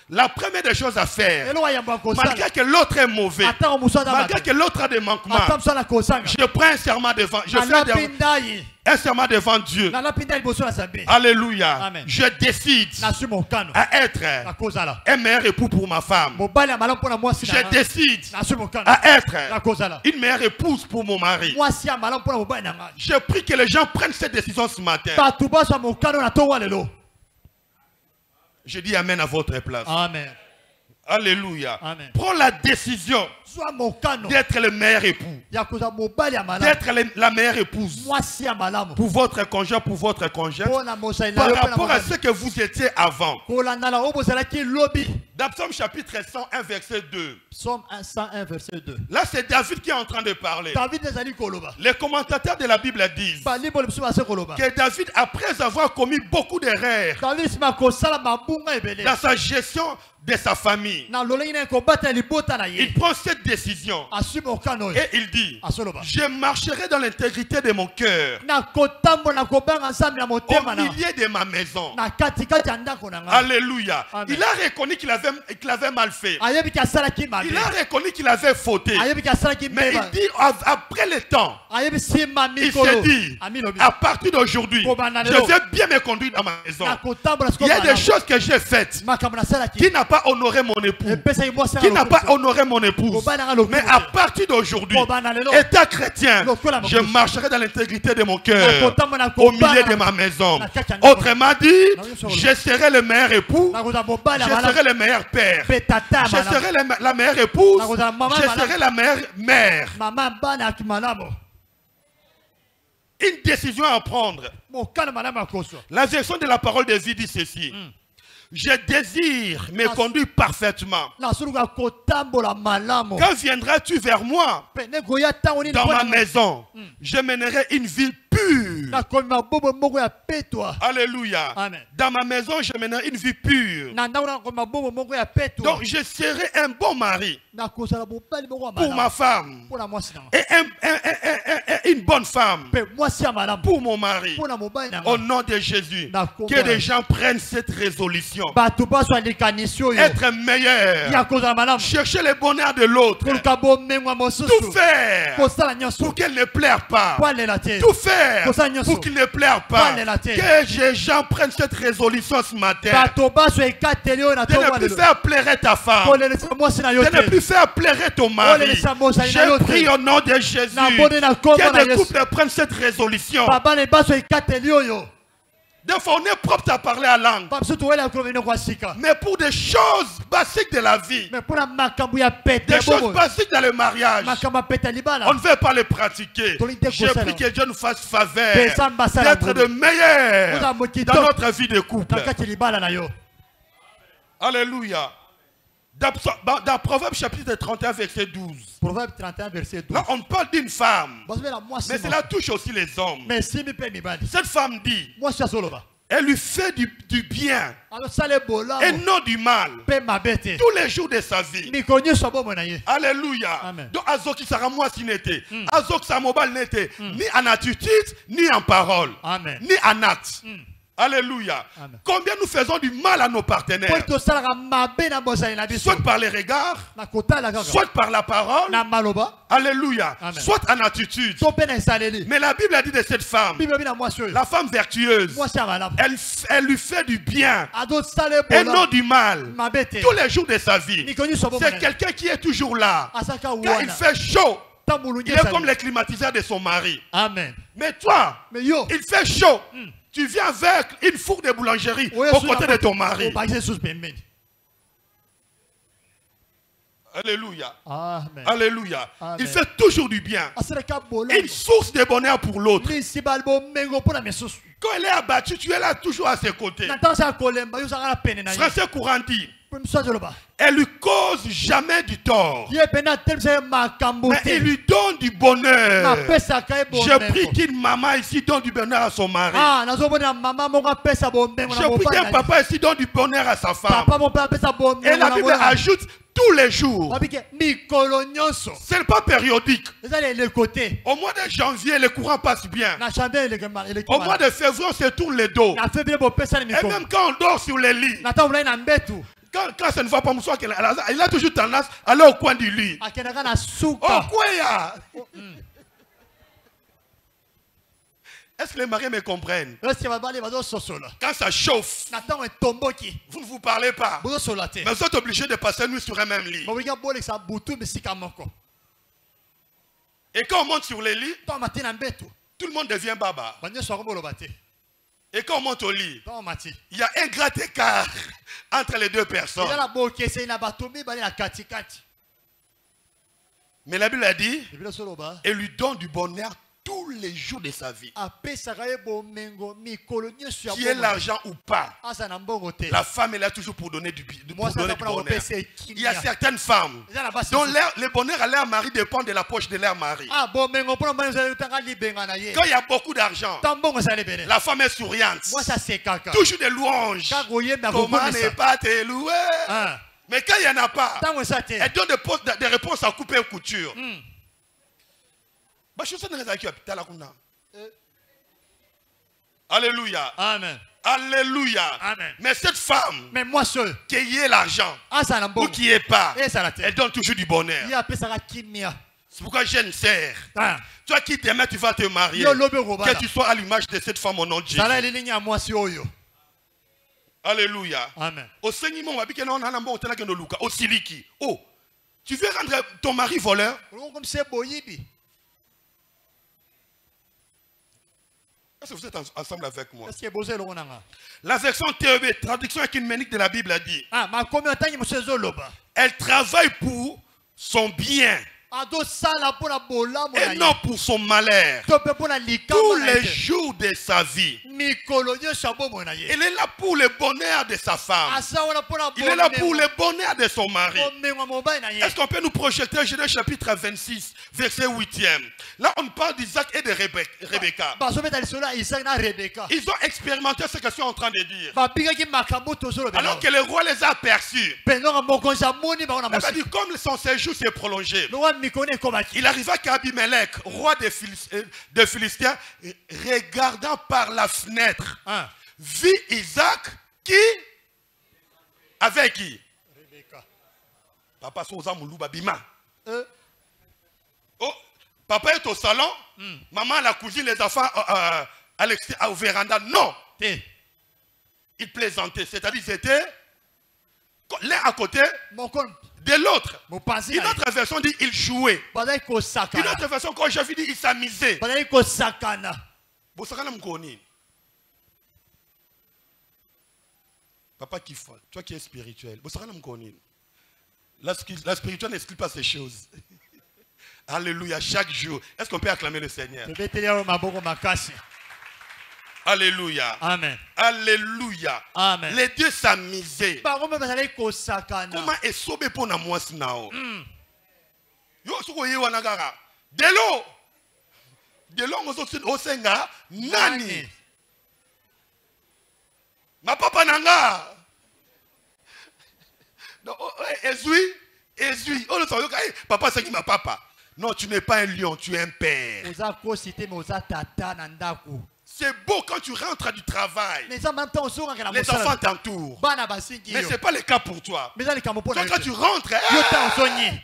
La première des choses à faire, Elo wa yamba ko sala. malgré que l'autre est mauvais, Ata ko muso da malgré ba. que l'autre a des manquements, Ata msala ko sanga. je prends un serment devant, je Na fais lapindai. un serment devant Dieu. Na lapindai boso na sambe. Alléluia. Amen. Je décide Na sumo kano. à être Na ko sala. un meilleur époux pour ma femme. Mobali ya malamu pona mwasi Je na. décide Na sumo kano. à être Na ko sala. une meilleure épouse pour mon mari. Mwasi ya malamu pona mobali na nga. Je prie que les gens prennent cette décision ce matin. Batu baso mokano na to walelo. Je dis amen à votre place. Amen. Alléluia. Amen. Prends la décision Sois mokano. d'être le meilleur époux. Yakoza mobali ya malamu. D'être la meilleure épouse. Mwasi ya malamu. Pour votre conjoint, pour votre conjointe. Pona mosali na Par yo, pona rapport à mobali. ce que vous étiez avant. Kolandala oyo bozalaki lobi. Dans Psaume chapitre 101, verset 2. Psaume 101 verset 2. Là, c'est David qui est en train de parler. David ezali koloba. Les commentateurs de la Bible disent Baliboli biso base koloba. que David, après avoir commis beaucoup d'erreurs David sima kosala mabunga ebele. dans sa gestion de sa famille, Na lolenge na kobata libota na ye. il prend cette décision Asui mokano yo. et il dit, Asoloba. je marcherai dans l'intégrité de mon cœur, Na kotambola na kobanga nzambe ya au motema na. milieu de ma maison. Na katikati ya ndako na nga. Alléluia. Amen. Il a reconnu qu'il avait mal fait. Ayebi ki asalaki mabe. Il a reconnu qu'il avait fauté. Ayebi ki asalaki Mais mbeba. il dit, après le temps, Ayebi sima il mikolo. s'est dit, Ami lobi. à partir d'aujourd'hui, je vais bien me conduire dans ma maison. Na kotambola Il y a des choses que j'ai faites makambo nasalaki. qui n'a pas honoré mon époux, Epesaki mwasi qui na n'a lokumu. pas honoré mon épouse. Mais à partir d'aujourd'hui, étant chrétien, je marcherai dans l'intégrité de mon cœur, au milieu de ma maison. Autrement dit, je serai le meilleur époux, je serai le meilleur père, je serai la meilleure épouse, je serai la meilleure mère. Mama bana ki malamu. Une décision à prendre. Mokana malamu akoso. La version de la parole de vie dit ceci. Je désire me conduire parfaitement. Na suluka kotambola malamu. Quand viendras-tu vers moi Pene goya tango ni dans ma maison? Je mènerai une vie pure. Na komima bobo moko ya petwa. Alléluia. Amen. Dans ma maison, je mènerai une vie pure. Na ndako na komima bobo moko ya petwa. Donc, je serai un bon mari Na kosala bobali moko ya pour malamu. ma femme Pona mwasi na. et une bonne femme Pe mwasi ya malamu. pour mon mari. Pona mobali na. Au nom de Jésus, D'accord. que les gens prennent cette résolution. Bato baso alikanisi oyo. Être meilleur. Ya kozala malamu. Chercher le bonheur de l'autre. Koluka bomengwa mosusu. Tout faire Kosala nyonso. pour qu'elle ne pleure pas. Po alela te. Tout faire Kosala nyonso. pour qu'il ne pleure pas. Voilà, t'es. Que les gens prennent cette résolution ce matin. Bato baso ekateli oyo na De ne plus faire pleurer ta femme. kolelesa mwasi na yo De ne te. plus faire pleurer ton mari. Je prie au nom de Jésus que des couples prennent cette résolution. babane baso ekateli oyo. Des fois, on est propre à parler à langue. Babiso toyela kolobene kwa sika. Mais pour des choses basiques de la vie, Mais pour la makambo ya pete des choses bobo. basiques dans le mariage, Makambo ya pete libala. on ne veut pas les pratiquer. Je prie que Dieu nous fasse faveur d'être de meilleurs dans notre vie de couple. Nakati libala na yo. Alléluia. Dans Proverbe chapitre 31, verset 12. Proverbe 31 verset 12. Là, on parle d'une femme. Bazobela mwasi. Mais cela touche aussi les hommes. Mais si mi pe mibali. Cette femme dit, Mwasi asoloba. elle lui fait du bien Alors sale bola. et non du mal Pe mabete. tous les jours de sa vie. Mikonyo sobo na ye. Alléluia. Amen. Donc, Azoki sera moi si n'était. Azoki sa mobile n'était. Ni en attitude, ni en parole. Amen. Ni en acte. Alléluia. Amen. Combien nous faisons du mal à nos partenaires? Po to sala mabe na bozali na biso. Soit par les regards, Na kotala kaka. soit par la parole. Na maloba. Alléluia. Amen. Soit en attitude. To pe na esaleli. Mais la Bible a dit de cette femme, Bible bina mwasi oyo. la femme vertueuse, Mwasi ya malamu. elle lui fait du bien Ado sale et bola. non du mal Mabete. tous les jours de sa vie. Mikonyo sobo C'est quelqu'un qui est toujours là. Asaka Quand il wana. fait chaud, Tambulu il est comme les climatiseurs de son mari. Amen. Mais toi, Mais yo. il fait chaud. Tu viens avec une four de boulangerie au côté de ton mari. Alléluia. Amen. Alléluia. Amen. Il fait toujours du bien. Asalaka bola. Une source de bonheur pour l'autre. Lisi balbo mengo pona mesusu. Quand elle est abattue, tu es là toujours à ses côtés. Natasa kolemba yo saka pene na ye. Français courant dit, Msajoloba. elle lui cause jamais du tort. Ye pena temse makambo Mais te. il lui donne du bonheur. Mapesa ka e Je prie qu'une maman ici donne du bonheur à son mari. Ah, nazomona mama moko apesa bombengo na Je prie qu'un mobali. papa ici donne du bonheur à sa femme. Papa mo apesa bombengo Et la na Bible mobali. ajoute tous les jours. Wabike mikolo nyonso. Ce n'est pas périodique. Eza le côté. Au mois de janvier, le courant passe bien. Na chambre le kemal le Au mois de février, on se tourne le dos. na febile bo pesa ni Et mikolo. même quand on dort sur les lits, Na tambula na mbetu. quand ça ne va pas, il a toujours tendance à aller au coin du lit. Akenaka na Oh, suka. quoi il y a? Est-ce que les mariés me comprennent? Reste babali bazo sosola. Quand ça chauffe, Na tango etomboki. vous ne vous parlez pas. Bozo solate. Mais vous êtes obligés de passer nuit sur un même lit. Mawika bole sa butu bisika moko. Et quand on monte sur les lits, To matina mbetu. tout le monde devient baba. Banyo so ngolo bate. Et quand on monte au lit, Tant mati. il y a un grand écart entre les deux personnes. Il y a la boke c'est na batombi bali na kati kati. Mais la Bible a dit, Et puis le soloba. et lui donne du bonheur tous les jours de sa vie. Apesa ye bomengo mikolo nyoso ya Qui est l'argent ou pas, Asa na mbongo te. la femme est là toujours pour donner du Moi ça bonheur. na pour opesa Il y a certaines femmes Il y a la base. dont le bonheur à leur mari dépend de la poche de leur mari. Ah bomengo pour mbana za tanga libenga na ye. Quand il y a beaucoup d'argent, Tambongo ça lebele. la femme est souriante. Moi ça c'est kaka. Toujours des louanges. Kako yemba Comment ko ne pas te louer? Ah. Mais quand il n'y en a pas, Tango ça te. elle donne des réponses à couper et couture. Alléluia. Amen. Alléluia. Amen. Mais cette femme Mais moi seul. qui ait l'argent Asa na ou mbongo. qui est pas, Et ça la te. elle donne toujours du bonheur. Il apesa ka kimia. C'est pourquoi jeune sœur, Ah. toi qui demain tu vas te marier, Yo lobe robala. que tu sois à l'image de cette femme au nom de Jésus. Ça la ligne à moi si oyo. Alléluia. Amen. Au Seigneur, on va dire que non, au Siliki. Oh, tu veux rendre ton mari voleur? Comme c'est boyibi. Est-ce que vous êtes ensemble avec moi? Est-ce que boze lo nanga? La version TEB, traduction écuménique de la Bible, a dit, Ah, ma combien de temps il me se zoloba? elle travaille pour son bien Ado sala pour la bola mo et non pour son malheur. Tope pour la lika. Tous les jours de sa vie. Mikolo nyo shabo mo na ye. Elle est là pour le bonheur de sa femme. Asa wala pour la Il est là pour le bonheur de son mari. Bomengo mo ba na ye. Est-ce qu'on peut nous projeter Genèse chapitre 26, verset 8e? Là, on parle d'Isaac et de Rebecca. Ba so beta lisolo Isaac na Rebecca. Ils ont expérimenté ce que je suis en train de dire. Ba pinga ki makambo to zolo Alors que le roi les a aperçus. Pendant mo konza moni ba na Il mo. a dit, comme son séjour s'est prolongé, No wa mikone komaki. il arriva qu'Abimelech, roi des Philistins, regardant par la fenêtre, Ah. vit Isaac qui? Avec qui? Rebecca. Papa Soza Moulouba Bima. Euh. Oh, papa est au salon, maman à la cuisine, les enfants à l'extérieur, au véranda. Non, Te. il plaisantait, c'est-à-dire c'était l'un à côté Mon kon. de l'autre. Mo panzi. Une autre version dit il jouait. Badai ko Une sakana. autre version, quand j'ai vu, dit il s'amusait. Badai ko sakana. Bosakana Mkoni. Papa qui fait, toi qui es spirituel. Bosakana Mkoni. La spirituelle n'exclut pas ces choses. Alléluia, chaque jour. Est-ce qu'on peut acclamer le Seigneur? Betelia maboko makasi. Alléluia. Amen. Alléluia. Amen. Les deux s'amusaient. Bango me bazali ko sakana. Comment est sauvé pour na moi nao? Yo soko ye wana kaka. Delo. Delo ngozo osenga nani? Ma papa nanga. Non, ezui. Oh le sang, papa c'est qui ma papa? Non, tu n'es pas un lion, tu es un père. Oza ko cité mais oza tata na ndako. C'est beau quand tu rentres du travail. Mais en même temps on nga na Les enfants t'entourent. Bana basingi Mais yo. ce n'est pas le cas pour toi. Mais ça les kampo Toi, na. quand tu rentres, Yo ta osonyi.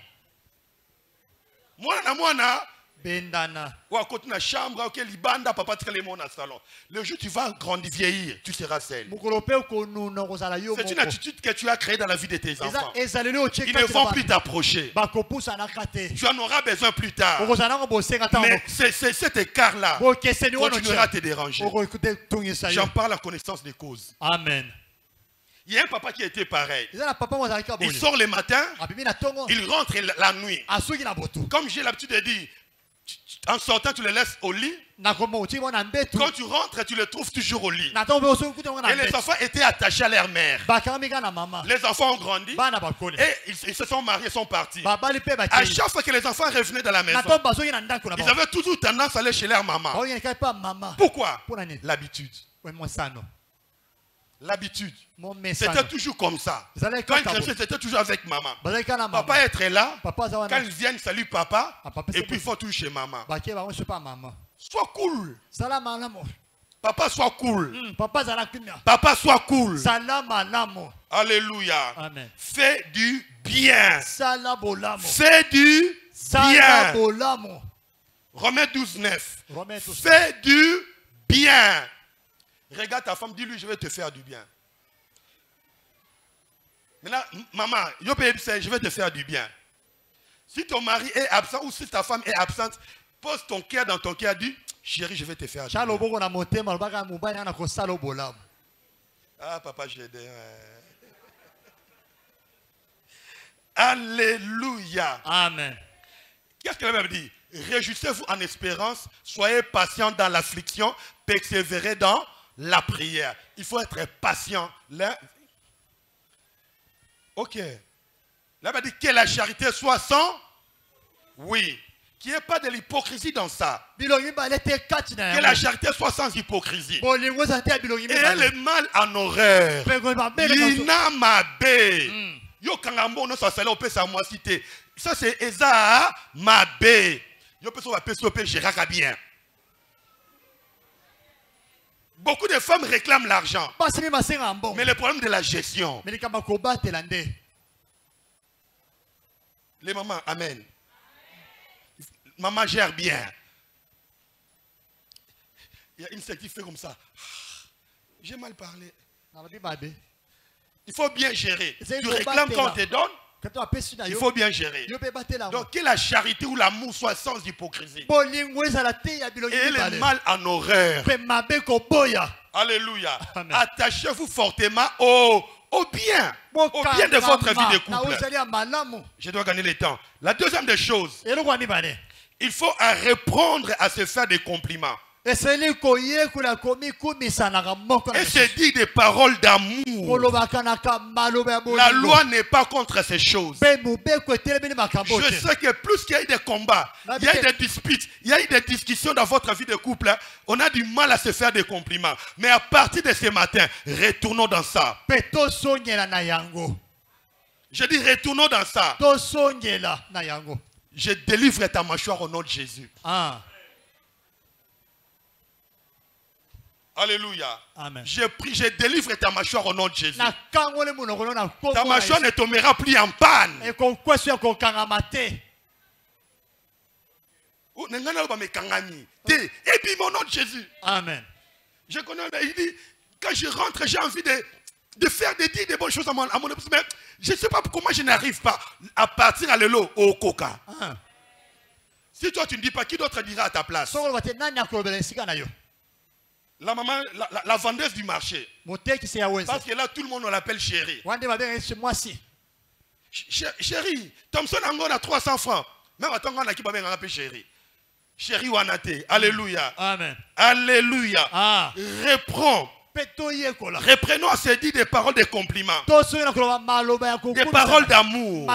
Mwana, Bendana. ou à côté de la chambre, ok, libanda, papa tiré mon salon. Le jour où tu vas grandir, vieillir, tu seras seul. Mukolope ko nuna kozala yo. C'est une attitude que tu as créée dans la vie de tes enfants. Ezaleli o cheka. Ils ne vont plus t'approcher. Bakopusa na kate. Tu en auras besoin plus tard. Okozana ngo bosenga tango. Mais c'est cet écart-là Bo keseni wono continuera à te déranger. Oko écouter tungisa yo. J'en parle à connaissance des causes. Amen. Il y a un papa qui était pareil. Ezala papa mo zalika Il boni. sort le matin, Abibi na tongo. il rentre la nuit. Asuki na botu. Comme j'ai l'habitude de dire, en sortant, tu le laisses au lit. Na komo uti mo na mbetu. Quand tu rentres, tu le trouves toujours au lit. Na tombe oso kuta ngo na Et les mbetu. enfants étaient attachés à leur mère. Bakamika na mama. Les enfants ont grandi Bana bakole. et ils se sont mariés, sont partis. Babali pe ba À chei. chaque fois que les enfants revenaient dans la Na maison, tombe basoki na ndako na ils ba. avaient toujours tendance à aller chez leur maman. Ba yeka pa mama. Pourquoi? Pona ni. L'habitude. We mo sano. L'habitude. Mon mesano. C'était toujours comme ça. Zaleka Quand ils kabo. cresçaient, c'était toujours avec maman. Bazalika na mama. Papa est là. Papa Quand zawana. ils viennent, salut papa. Ah, papa, Et c'est puis ils bon. font tout chez maman. Bakie ba on pas mama. Sois cool. Salama lamo. Papa, sois cool. Papa zala kimia. Papa, sois cool. Salama lamo. Alléluia. Amen. Fais du bien. Sala bolamo. Fais du Sala bien. bolamo. Romains 12, 9. Romains 12. Fais du bien. Regarde ta femme, dis-lui, je vais te faire du bien. Maintenant, maman, je vais te faire du bien. Si ton mari est absent ou si ta femme est absente, pose ton cœur dans ton cœur, dis, Chérie, je vais te faire. Chalo boko na motema lobaka mobali ana kosala bolamu. Ah, papa, j'ai aidé. Alléluia. Amen. Qu'est-ce que la Bible dit? Réjouissez-vous en espérance, soyez patients dans l'affliction, persévérez dans la prière. Il faut être patient. Là, ok. Là, Bible dit que la charité soit sans. Oui. Qu'il n'y ait pas de l'hypocrisie dans ça. Que la charité soit sans hypocrisie. Et le mal en horreur. Lina mabe. Yo kangambo no sasala opesa moi cité. Ça c'est Eza mabe. Yo peso va peso pe géraka bien. Beaucoup de femmes réclament l'argent. Mais le problème de la gestion. Les mamans, amen. Maman gère bien. Il y a une seule qui fait comme ça. J'ai mal parlé. Il faut bien gérer. Tu réclames quand on te donne. Il faut bien gérer. Donc que la charité ou l'amour soit sans hypocrisie. Et le mal en horreur. Alléluia. Attachez-vous fortement au bien. Au bien de votre vie de couple. Je dois gagner le temps. La deuxième des choses. Il faut reprendre à se faire des compliments. Et se dit des paroles d'amour. La loi n'est pas contre ces choses. Je sais que plus qu'il y a eu des combats, il y a eu des disputes, il y a eu des discussions dans votre vie de couple, on a du mal à se faire des compliments. Mais à partir de ce matin, retournons dans ça. Je dis retournons dans ça. Je délivre ta mâchoire au nom de Jésus. Alléluia. Amen. Je prie, je délivre ta mâchoire au nom de Jésus. Ta mâchoire ne tombera plus en panne. Et puis mon nom de Jésus. Amen. Je connais, il dit, quand je rentre, j'ai envie de faire des bonnes choses à mon épouse. Mais je ne sais pas comment je n'arrive pas à partir à l'élo au coca. Si toi tu ne dis pas, qui d'autre dira à ta place? La maman, la vendeuse du marché. Parce que là, tout le monde l'appelle chérie. Chérie, Thompson a 300 francs. Même à ton on a qui va appeler chérie. Chérie Wanate. Alléluia. Amen. Alléluia. Reprenons à se dire des paroles de compliments. Des paroles d'amour.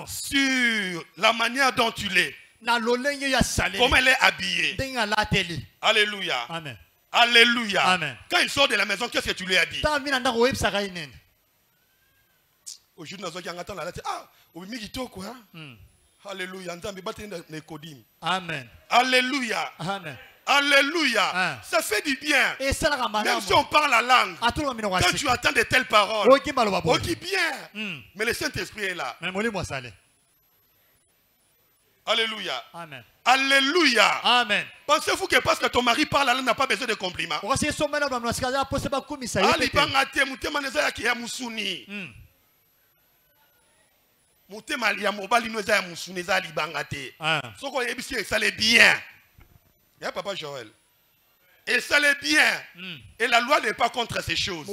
Sur la manière dont tu l'es. Comment elle est habillée. Alléluia. Amen. Alléluia. Amen. Quand il sort de la maison, qu'est-ce que tu lui as dit? Aujourd'hui, nous avons ah, alléluia. Amen. Alléluia. Amen. Alléluia. Ça fait du bien. Même si on parle la langue. Quand tu attends de telles paroles, on dit bien. Mais le Saint-Esprit est là. Alléluia. Amen. Alléluia. Amen. Pensez-vous que parce que ton mari parle la langue n'a pas besoin de compliments? Mutema ya mobali no za musuni za libanga te. Soko yebisi esale bien. Ya papa Joël. Et ça l'est bien. Et la loi n'est pas contre ces choses.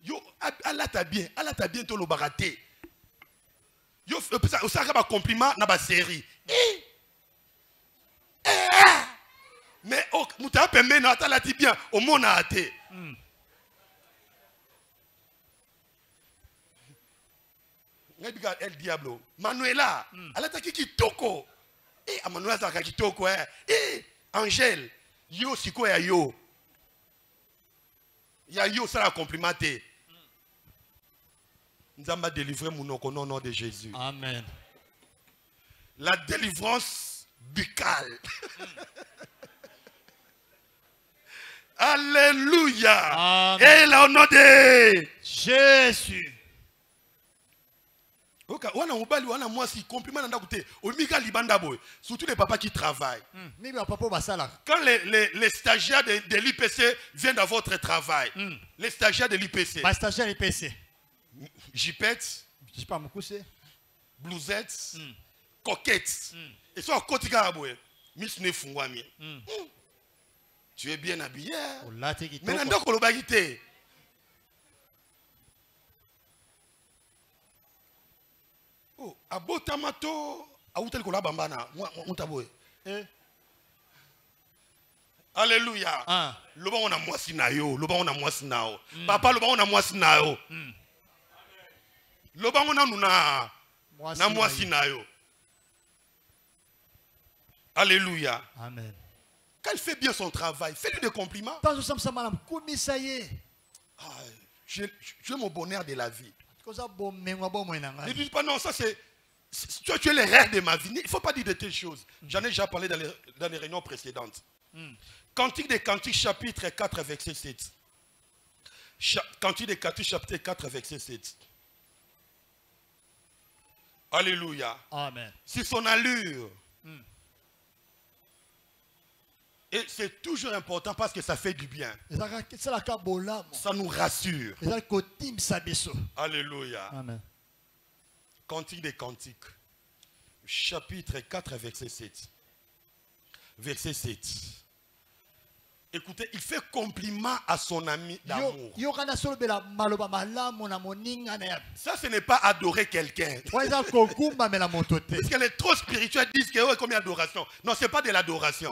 Yo Allah t'a bien to lo baraté. Yo ça ka ba compliment na ba série. Mais oh muta pembe na atala ti bien au mona até. El Diablo, Manuela, elle a qui kitoko. Eh, Manuela zaka kitoko eh. Eh, Angèle, yo siko ya yo. Ya yo ça la complimenté. Nous allons délivrer mon nom de Jésus. Amen. La délivrance buccale. Alléluia. Amen. Et là au nom de Jésus. Surtout les papas qui travaillent. Quand les stagiaires de l'IPC viennent dans votre travail, les stagiaires de l'IPC, Jipette, Blousette, coquette. Et soit côté caraboué. Miss ne fungwami. Tu es bien habillé. Mais n'en ko lobagité. Oh, abotamato, autel ko la bambana, on taboé. Alléluia. Loba on a mwasi na yo, loba on a mwasi na yo. Papa loba on a mwasi na yo. Loba on a nuna na mwasi na yo. Alléluia. Amen. Quand elle fait bien son travail, fais-lui des compliments. J'ai mon bonheur de la vie. Ne dis pas non, ça c'est... Tu es le rêve de ma vie. Il ne faut pas dire de telles choses. J'en ai déjà parlé dans les réunions précédentes. Cantique des Cantiques, chapitre 4, verset 7. Cantique des Cantiques, chapitre 4, verset 7. Alléluia. Amen. C'est son allure. Et c'est toujours important parce que ça fait du bien. Ça nous rassure. Alléluia. Amen. Cantique des Cantiques, chapitre 4, verset 7. Verset 7. Écoutez, il fait compliment à son ami d'amour. Ça, ce n'est pas adorer quelqu'un. Parce qu'elle est trop spirituelle, disent que comme adoration. Non, ce n'est pas de l'adoration.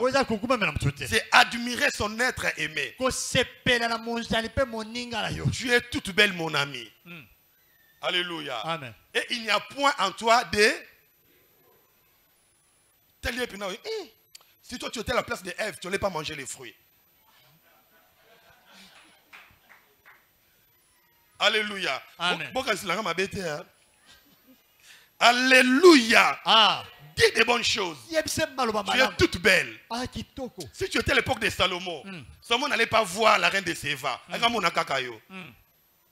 C'est admirer son être aimé. Tu es toute belle, mon ami. Alléluia. Amen. Et il n'y a point en toi de... Si toi tu étais à la place de Ève, tu n'allais pas manger les fruits. Alléluia. Amen. Alléluia. Ah. Dis des bonnes choses. Tu es toute belle. Si tu étais à l'époque de Salomon, Salomon n'allait pas voir la reine de Séva.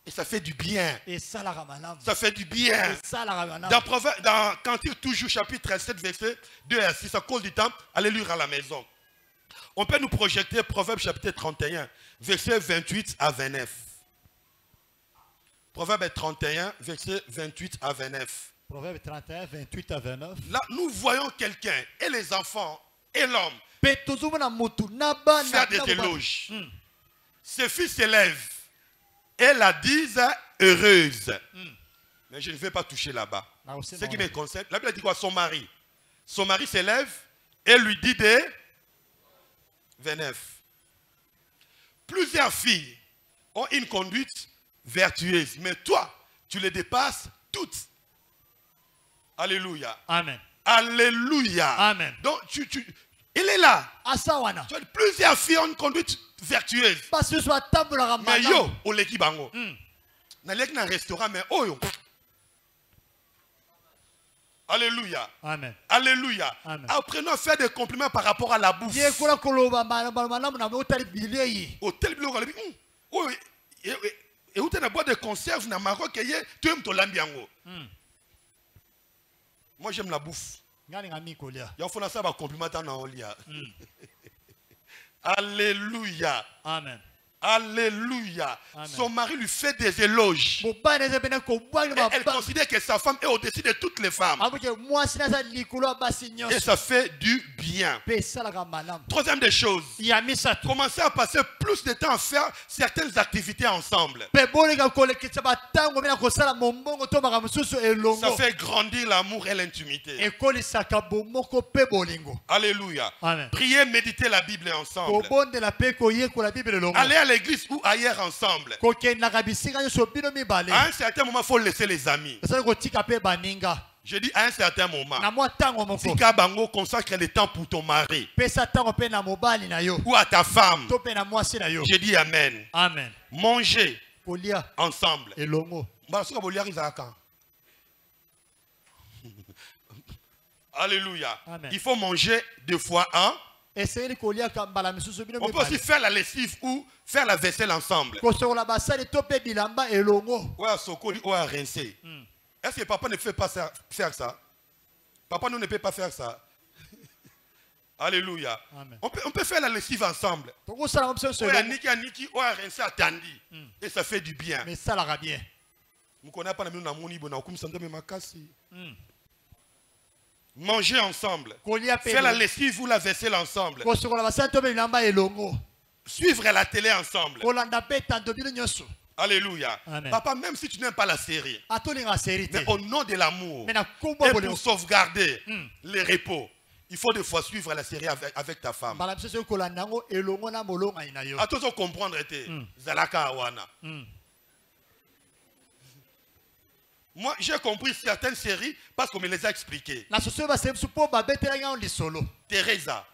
Et ça fait du bien. Ça fait du bien. Dans Cantique toujours chapitre 7 verset 2 à 6, à cause du temps, allez lire à la maison. On peut nous projeter Proverbe chapitre 31 verset 28 à 29. Proverbe 31 verset 28 à 29. Proverbe 31, 28 à 29. Là, nous voyons quelqu'un et les enfants et l'homme faire des éloges. Ses fils s'élèvent et la disent heureuse. Mais je ne vais pas toucher là-bas. Ce qui me concerne, la Bible dit quoi? Son mari. Son mari s'élève et lui dit des 29. Plusieurs filles ont une conduite vertueuse, mais toi, tu les dépasses toutes. Alléluia. Amen. Alléluia. Amen. Donc, il est là. Plusieurs filles ont une conduite vertueuse. Mais yo, au leki bango. N'allez dans un restaurant, mais oh yo. Alléluia. Amen. Alléluia. Apprenons à faire des compliments par rapport à la bouffe. Au tel biloko le oh et où tu as boire de conserve na Maroc tu aimes ton lambiango. Moi j'aime la bouffe. Il faut ça va compliment dans lia. Alléluia. Amen. Alléluia. Amen. Son mari lui fait des éloges. Et elle considère que sa femme est au-dessus de toutes les femmes. Et ça fait du bien. Troisième des choses. Commencez à passer plus de temps à faire certaines activités ensemble. Ça fait grandir l'amour et l'intimité. Alléluia. Amen. Priez, méditez la Bible ensemble. Allez à l'église ou ailleurs ensemble. À un certain moment, il faut laisser les amis. Je dis à un certain moment. Si Kabango consacre le temps pour ton mari ou à ta femme, je dis amen. Amen. Mangez ensemble. Alléluia. Amen. Il faut manger 2 fois 1. On peut aussi faire la lessive ou faire la vaisselle ensemble. Ouais, Sokoli, ouais, rincer. Est-ce que papa ne fait pas faire ça? Papa nous ne peut pas faire ça. Alléluia. On peut faire la lessive ensemble. Ouais, Niki, ouais, rincer attendit. Et ça fait du bien. Mais ça l'ira bien. Manger ensemble. Faire la lessive ou la vaisselle ensemble. Suivre la télé ensemble. Alléluia. Amen. Papa, même si tu n'aimes pas la série, mais au nom de l'amour, Mais et pour sauvegarder les repos, il faut des fois suivre la série avec ta femme. Attention, comprendre était Zalaka Awana. Moi, j'ai compris certaines séries parce qu'on me les a expliquées. Teresa,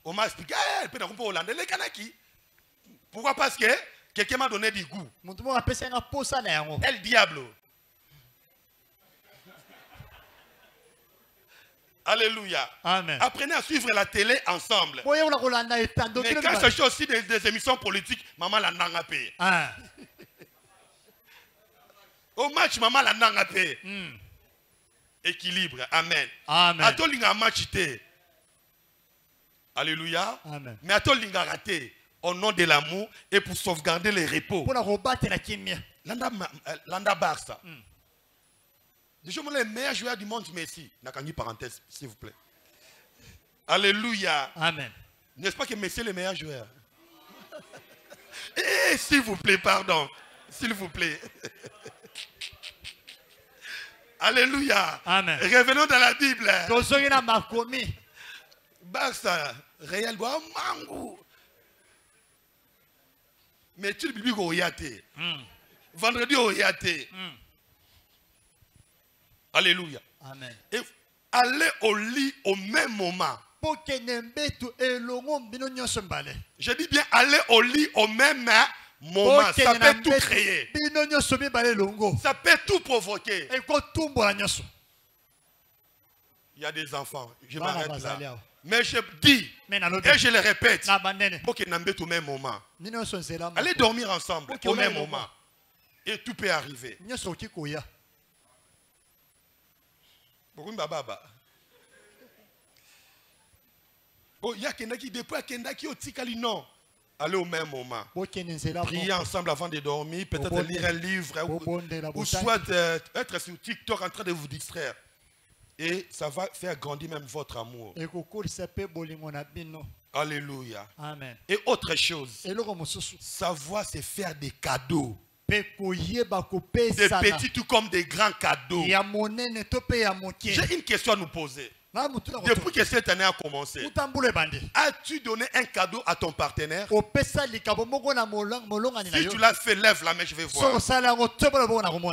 on m'a expliqué, pourquoi? Parce que quelqu'un m'a donné du goût. El Diablo. Alléluia. Amen. Apprenez à suivre la télé ensemble. Mais quand je suis aussi des émissions politiques, maman la nanga paye. Au match, maman la nanga paye. Équilibre. Amen. Amen. Atolinga match té. Alléluia. Amen. Mais atolinga raté. Au nom de l'amour et pour sauvegarder les repos. Landa Barça. Je suis le meilleur joueur du monde, Messi. Nakani parenthèse, s'il vous plaît. Alléluia. Amen. N'est-ce pas que Messi est le meilleur joueur? Eh, s'il vous plaît, pardon. S'il vous plaît. Alléluia. Amen. Revenons dans la Bible. Barça, Real, Mango. Mais tu le biblique au Yate. Vendredi au Yate. Alléluia. Amen. Et aller au lit au même moment. Je dis bien aller au lit au même moment. Ça peut tout créer. Ça peut tout provoquer. Il y a des enfants. Je m'arrête là. Mais je dis, et je le répète, pour qu'ils n'aiment au même moment. Allez dormir ensemble au même moment. Et tout peut arriver. Oh, il y a quelqu'un qui depuis quelqu'un qui est non. Allez au même moment. Prier ensemble avant de dormir, peut-être lire un livre ou soit être sur TikTok en train de vous distraire. Et ça va faire grandir même votre amour. Alléluia. Amen. Et autre chose, savoir se faire des cadeaux. Des petits tout comme des grands cadeaux. J'ai une question à nous poser. Depuis que cette année a commencé, as-tu donné un cadeau à ton partenaire? Si tu l'as fait, lève la main, je vais voir.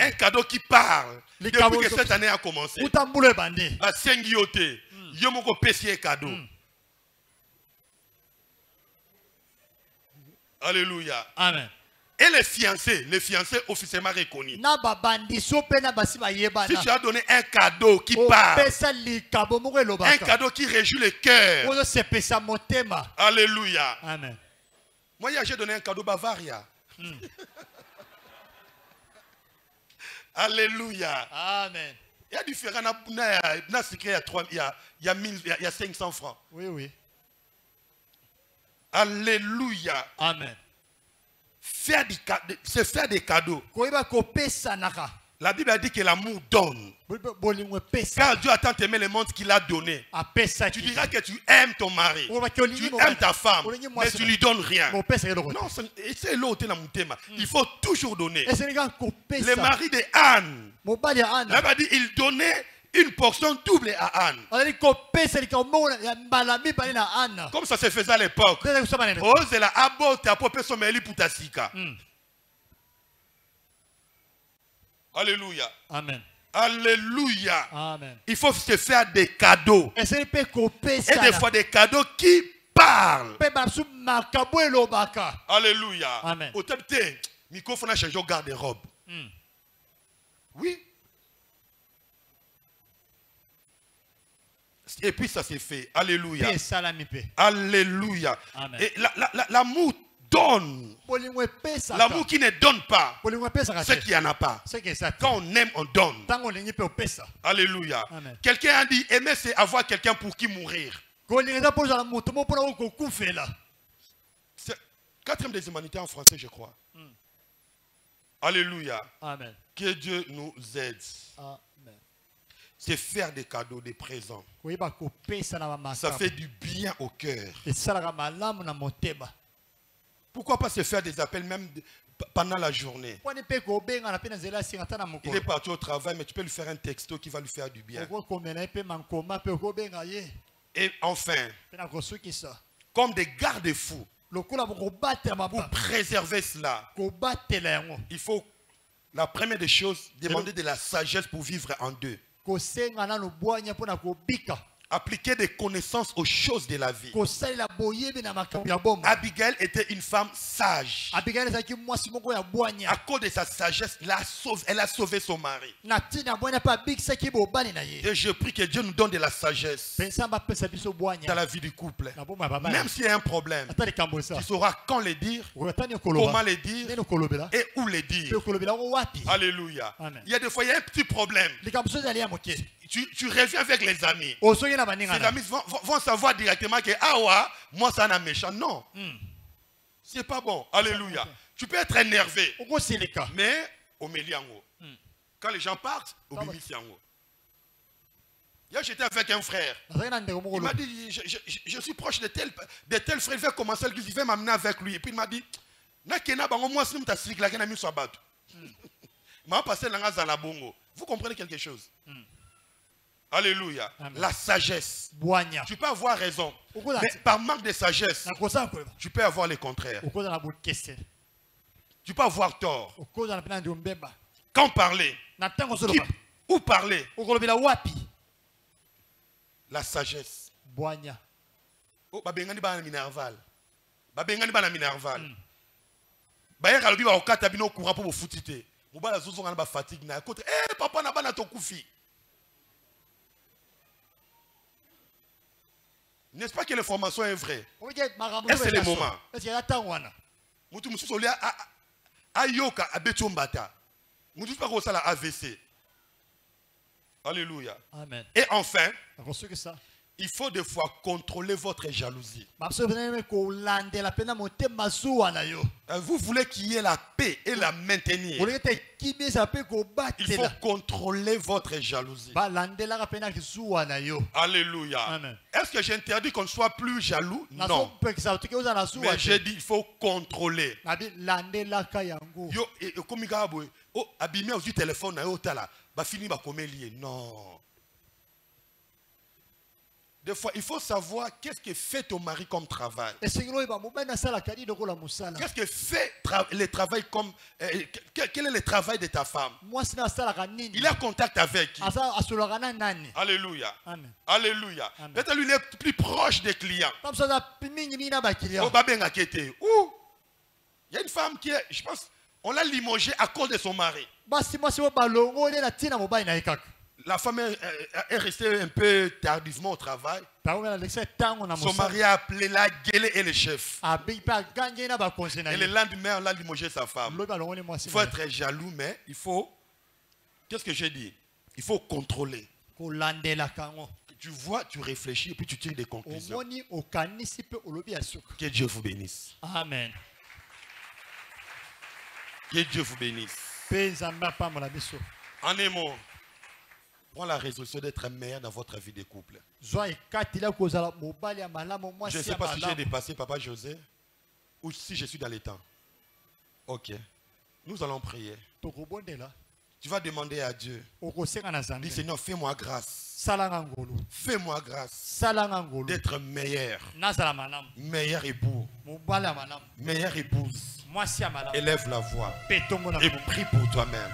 Un cadeau qui parle. Depuis que cette année a commencé. Cadeau. Alléluia. Amen. Et les fiancés officiellement reconnus. Si tu as donné un cadeau qui parle, un cadeau qui réjouit le cœur. Alléluia. Amen. Moi, j'ai donné un cadeau Bavaria. Alléluia. Amen. Il y a différents. Il y a 500 francs. Oui, oui. Alléluia. Amen. C'est faire des cadeaux. La Bible a dit que l'amour donne. Car Dieu a tant aimé le monde qu'il a donné. Tu diras que tu aimes ton mari, tu aimes ta femme, mais tu ne lui donnes rien. Non, c'est l'autre. Il faut toujours donner. Le mari de Anne, la Bible a dit il donnait une portion double à Anne. Comme ça se faisait à l'époque. Alléluia. Amen. Alléluia. Amen. Il faut se faire des cadeaux. Et des fois des cadeaux qui parlent. Alléluia. Amen. Au temps microphone a changé au garde-robe. Oui. Et puis ça s'est fait. Alléluia. Alléluia. Amen. Et l'amour donne. L'amour qui ne donne pas, c'est qu'il n'y en a pas. Quand on aime, on donne. Alléluia. Quelqu'un a dit, aimer c'est avoir quelqu'un pour qui mourir. C'est 4e des humanités en français, je crois. Alléluia. Amen. Que Dieu nous aide. Amen. c'est faire des cadeaux, des présents. Ça fait du bien au cœur. Pourquoi pas se faire des appels même pendant la journée? Il est parti au travail, mais tu peux lui faire un texto qui va lui faire du bien. Et enfin, comme des garde-fous, pour préserver cela, il faut, la première des choses, demander de la sagesse pour vivre en deux. Appliquer des connaissances aux choses de la vie. Abigail était une femme sage. À cause de sa sagesse, elle a sauvé son mari. Et je prie que Dieu nous donne de la sagesse dans la vie du couple. Même s'il y a un problème, tu sauras quand le dire, comment le dire et où le dire. Alléluia. Il y a des fois, il y a un petit problème. Tu reviens avec les amis. Les amis vont savoir directement que moi ça n'a méchant. Non. C'est pas bon. Alléluia. Tu peux être énervé. Mais au Méliango. Quand les gens partent, au Bimisiango. Hier j'étais avec un frère. Il m'a dit, je suis proche de tel frère. Il va commencer, il va m'amener avec lui. Et puis il m'a dit, vous comprenez quelque chose? Alléluia. La sagesse. Tu peux avoir raison. Mais par manque de sagesse, tu peux avoir le contraire. Tu peux avoir tort. Quand parler? Où parler? La sagesse. Oh, babengani bana minerval. Babengani bana minerval. Baye kalobi ba okata bino courant pour futite. Mobala zozo ngana ba fatigue na côté. Eh papa na bana to kufi. N'est-ce pas que l'information est vraie? Et c'est le moment. Mutu mususo lia ayoka abetombata. Mutu pas ko sala AVC. Alléluia. Amen. Et enfin, il faut des fois contrôler votre jalousie. Vous voulez qu'il y ait la paix et la maintenir. Il faut contrôler votre jalousie. Alléluia. Est-ce que j'interdis qu'on ne soit plus jaloux? Non. Mais j'ai dit il faut contrôler. Non. Des fois, il faut savoir qu'est-ce que fait ton mari comme travail. Qu'est-ce que fait le travail comme... quel est le travail de ta femme? Il a contact avec qui? Alléluia. Amen. Alléluia. Peut-être lui, il est plus proche des clients. Il y a une femme qui est... Je pense, on l'a limogée à cause de son mari. La femme est restée un peu tardivement au travail. Son mari a appelé la gueule et le chef. Et le lendemain, on l'a limogé sa femme. Il faut être jaloux, mais il faut... Qu'est-ce que j'ai dit? Il faut contrôler. Tu vois, tu réfléchis et puis tu tires des conclusions. Que Dieu vous bénisse. Amen. Que Dieu vous bénisse. En un mot, prends la résolution d'être meilleur dans votre vie de couple. Je ne sais pas si j'ai dépassé Papa José ou si je suis dans les temps. Ok. Nous allons prier. Tu vas demander à Dieu. Dis Seigneur, fais-moi grâce. Fais-moi grâce d'être meilleur. Meilleur époux. Meilleure épouse. Élève la voix et prie pour toi-même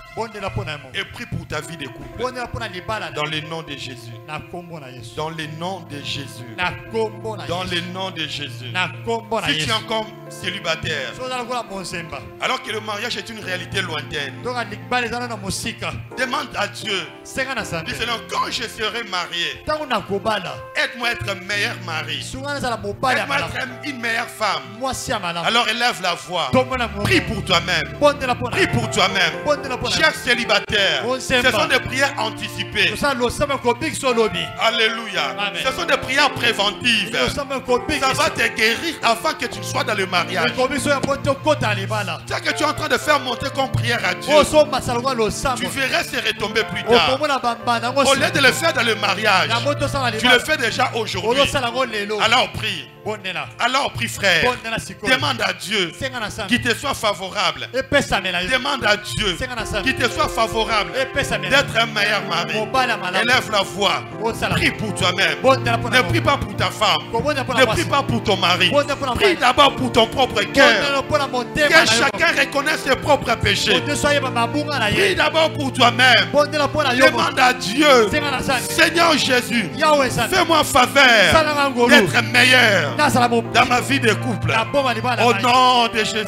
et prie pour ta vie de couple dans le nom de Jésus, dans le nom de Jésus, dans le nom de Jésus. Si tu es encore célibataire alors que le mariage est une réalité lointaine, demande à Dieu. Dis Seigneur, quand je serai marié, aide-moi à être un meilleur mari. Aide-moi à être une meilleure femme. Alors élève la voix. Prie pour toi-même. Prie pour toi-même. Chers célibataires, ce sont des prières anticipées. Alléluia. Amen. Ce sont des prières préventives. Ça va te guérir avant que tu sois dans le mariage. C'est que tu es en train de faire monter comme prière à Dieu. Tu verras se retomber plus tard. Au lieu de le faire dans le mariage, tu le fais déjà aujourd'hui. Alors prie. Alors prie, frère. Demande à Dieu qu'il te soit favorable. Demande à Dieu qu'il te soit favorable d'être un meilleur mari. Élève la voix. Prie pour toi-même. Ne prie pas pour ta femme. Ne prie pas pour ton mari. Prie d'abord pour ton propre cœur. Que chacun reconnaisse ses propres péchés. Prie d'abord pour toi-même. Demande à Dieu, Seigneur Jésus, fais-moi faveur d'être meilleur dans ma vie de couple. Au nom de Jésus.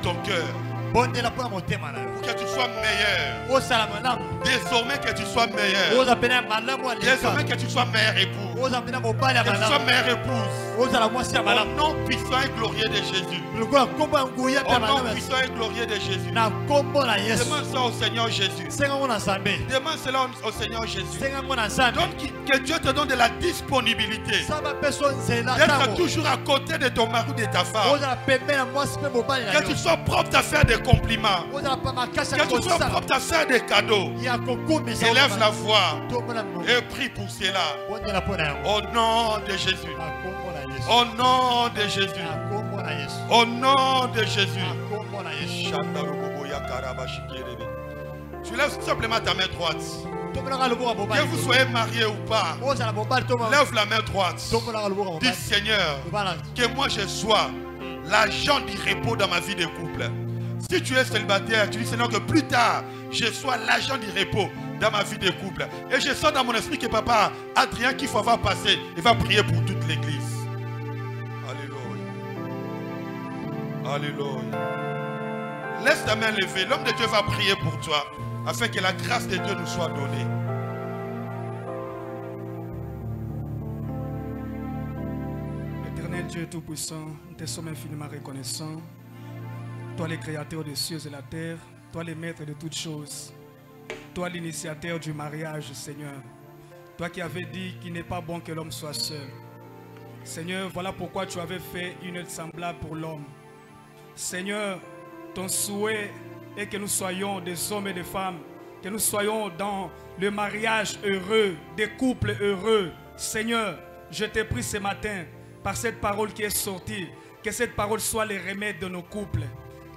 Ton cœur pour que tu sois meilleur. Désormais que tu sois meilleur. Désormais que tu sois meilleur époux. Que tu sois meilleure épouse. Au nom puissant et glorieux de Jésus. Au nom puissant et glorieux de Jésus. Demande ça au Seigneur Jésus. Demande cela au Seigneur Jésus. Donc que Dieu te donne de la disponibilité d'être toujours à côté de ton mari ou de ta femme. Que tu sois propre à faire des compliments. Que tu sois propre à faire des cadeaux. Élève la voix et prie pour cela. Au nom de Jésus. Au nom de Jésus. Au nom de Jésus. Tu lèves simplement ta main droite. Que vous soyez marié ou pas, lève la main droite. Dis Seigneur, que moi je sois l'agent du repos dans ma vie de couple. Si tu es célibataire, tu dis Seigneur que plus tard, je sois l'agent du repos dans ma vie de couple. Et je sens dans mon esprit que papa Adrien qu'il faut avoir passé, il va prier pour toute l'église. Alléluia. Alléluia. Laisse ta main levée. L'homme de Dieu va prier pour toi afin que la grâce de Dieu nous soit donnée. Éternel Dieu Tout-Puissant, nous te sommes infiniment reconnaissants. Toi le créateur des cieux et la terre, toi le maître de toutes choses, toi l'initiateur du mariage, Seigneur. Toi qui avais dit qu'il n'est pas bon que l'homme soit seul. Seigneur, voilà pourquoi tu avais fait une aide semblable pour l'homme. Seigneur, ton souhait est que nous soyons des hommes et des femmes, que nous soyons dans le mariage heureux, des couples heureux. Seigneur, je t'ai pris ce matin par cette parole qui est sortie, que cette parole soit le remède de nos couples.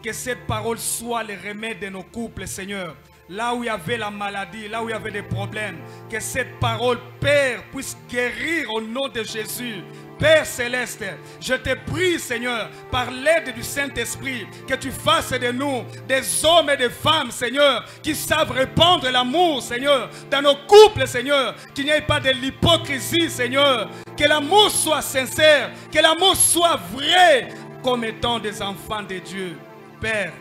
Que cette parole soit le remède de nos couples, Seigneur. Là où il y avait la maladie, là où il y avait des problèmes, que cette parole, Père, puisse guérir au nom de Jésus. Père Céleste, je te prie, Seigneur, par l'aide du Saint-Esprit, que tu fasses de nous des hommes et des femmes, Seigneur, qui savent répandre l'amour, Seigneur, dans nos couples, Seigneur. Qu'il n'y ait pas de l'hypocrisie, Seigneur. Que l'amour soit sincère, que l'amour soit vrai, comme étant des enfants de Dieu. Père,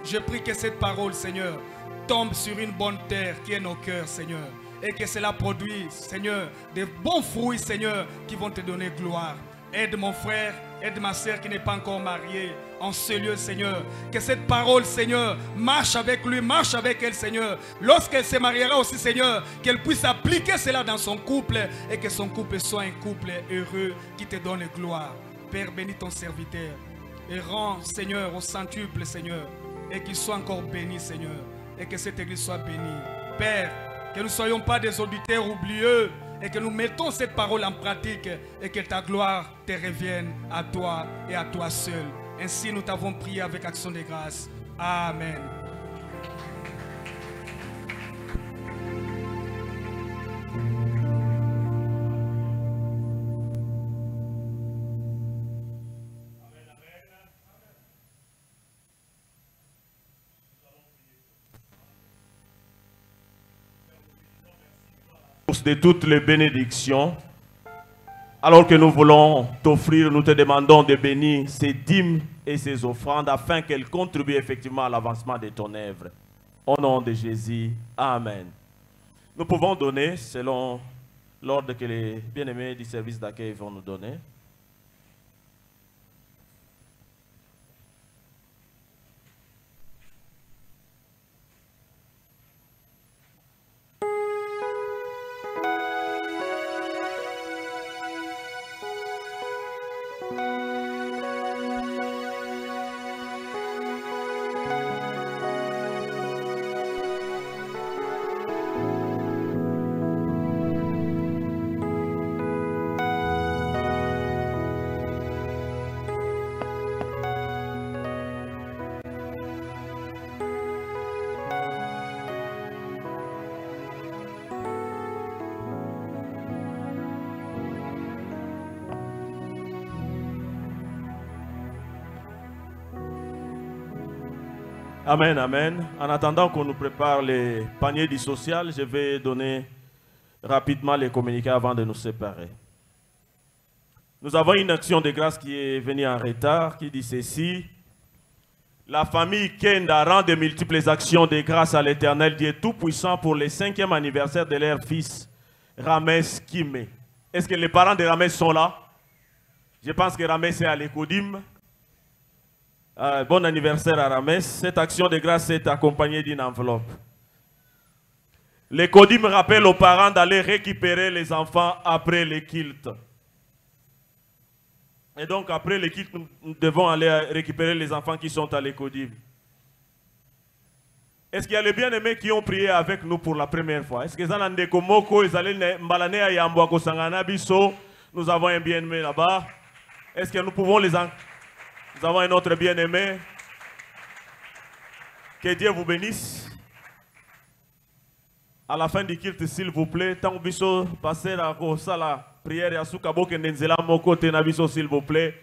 je prie que cette parole, Seigneur, tombe sur une bonne terre qui est nos cœurs, Seigneur. Et que cela produise, Seigneur, des bons fruits, Seigneur, qui vont te donner gloire. Aide mon frère, aide ma soeur qui n'est pas encore mariée en ce lieu, Seigneur. Que cette parole, Seigneur, marche avec lui, marche avec elle, Seigneur. Lorsqu'elle se mariera aussi, Seigneur, qu'elle puisse appliquer cela dans son couple et que son couple soit un couple heureux qui te donne gloire. Père, bénis ton serviteur et rends, Seigneur, au centuple, Seigneur, et qu'il soit encore béni, Seigneur, et que cette église soit bénie. Père, que nous ne soyons pas des auditeurs oublieux et que nous mettons cette parole en pratique et que ta gloire te revienne à toi et à toi seul. Ainsi nous t'avons prié avec action de grâce. Amen. de toutes les bénédictions. Alors que nous voulons t'offrir, nous te demandons de bénir ces dîmes et ces offrandes afin qu'elles contribuent effectivement à l'avancement de ton œuvre. Au nom de Jésus, Amen. Nous pouvons donner selon l'ordre que les bien-aimés du service d'accueil vont nous donner. Amen, amen. En attendant qu'on nous prépare les paniers du social, je vais donner rapidement les communiqués avant de nous séparer. Nous avons une action de grâce qui est venue en retard, qui dit ceci. La famille Kenda rend de multiples actions de grâce à l'Éternel Dieu Tout-Puissant pour le 5e anniversaire de leur fils, Rames Kime. Est-ce que les parents de Rames sont là? Je pense que Rames est à l'Ecodim. Bon anniversaire à Rames. Cette action de grâce est accompagnée d'une enveloppe. L'Ecodim rappelle aux parents d'aller récupérer les enfants après le culte. Et donc après le culte, nous devons aller récupérer les enfants qui sont à l'Ecodim. Est-ce qu'il y a les bien-aimés qui ont prié avec nous pour la première fois? Est-ce que nous avons un bien-aimé là-bas? Est-ce que nous pouvons les encourager? Nous avons un autre bien-aimé. Que Dieu vous bénisse. À la fin du culte, s'il vous plaît, tant que vous passez la prière à Soukabok et Nenzela Moko Tenabiso, s'il vous plaît.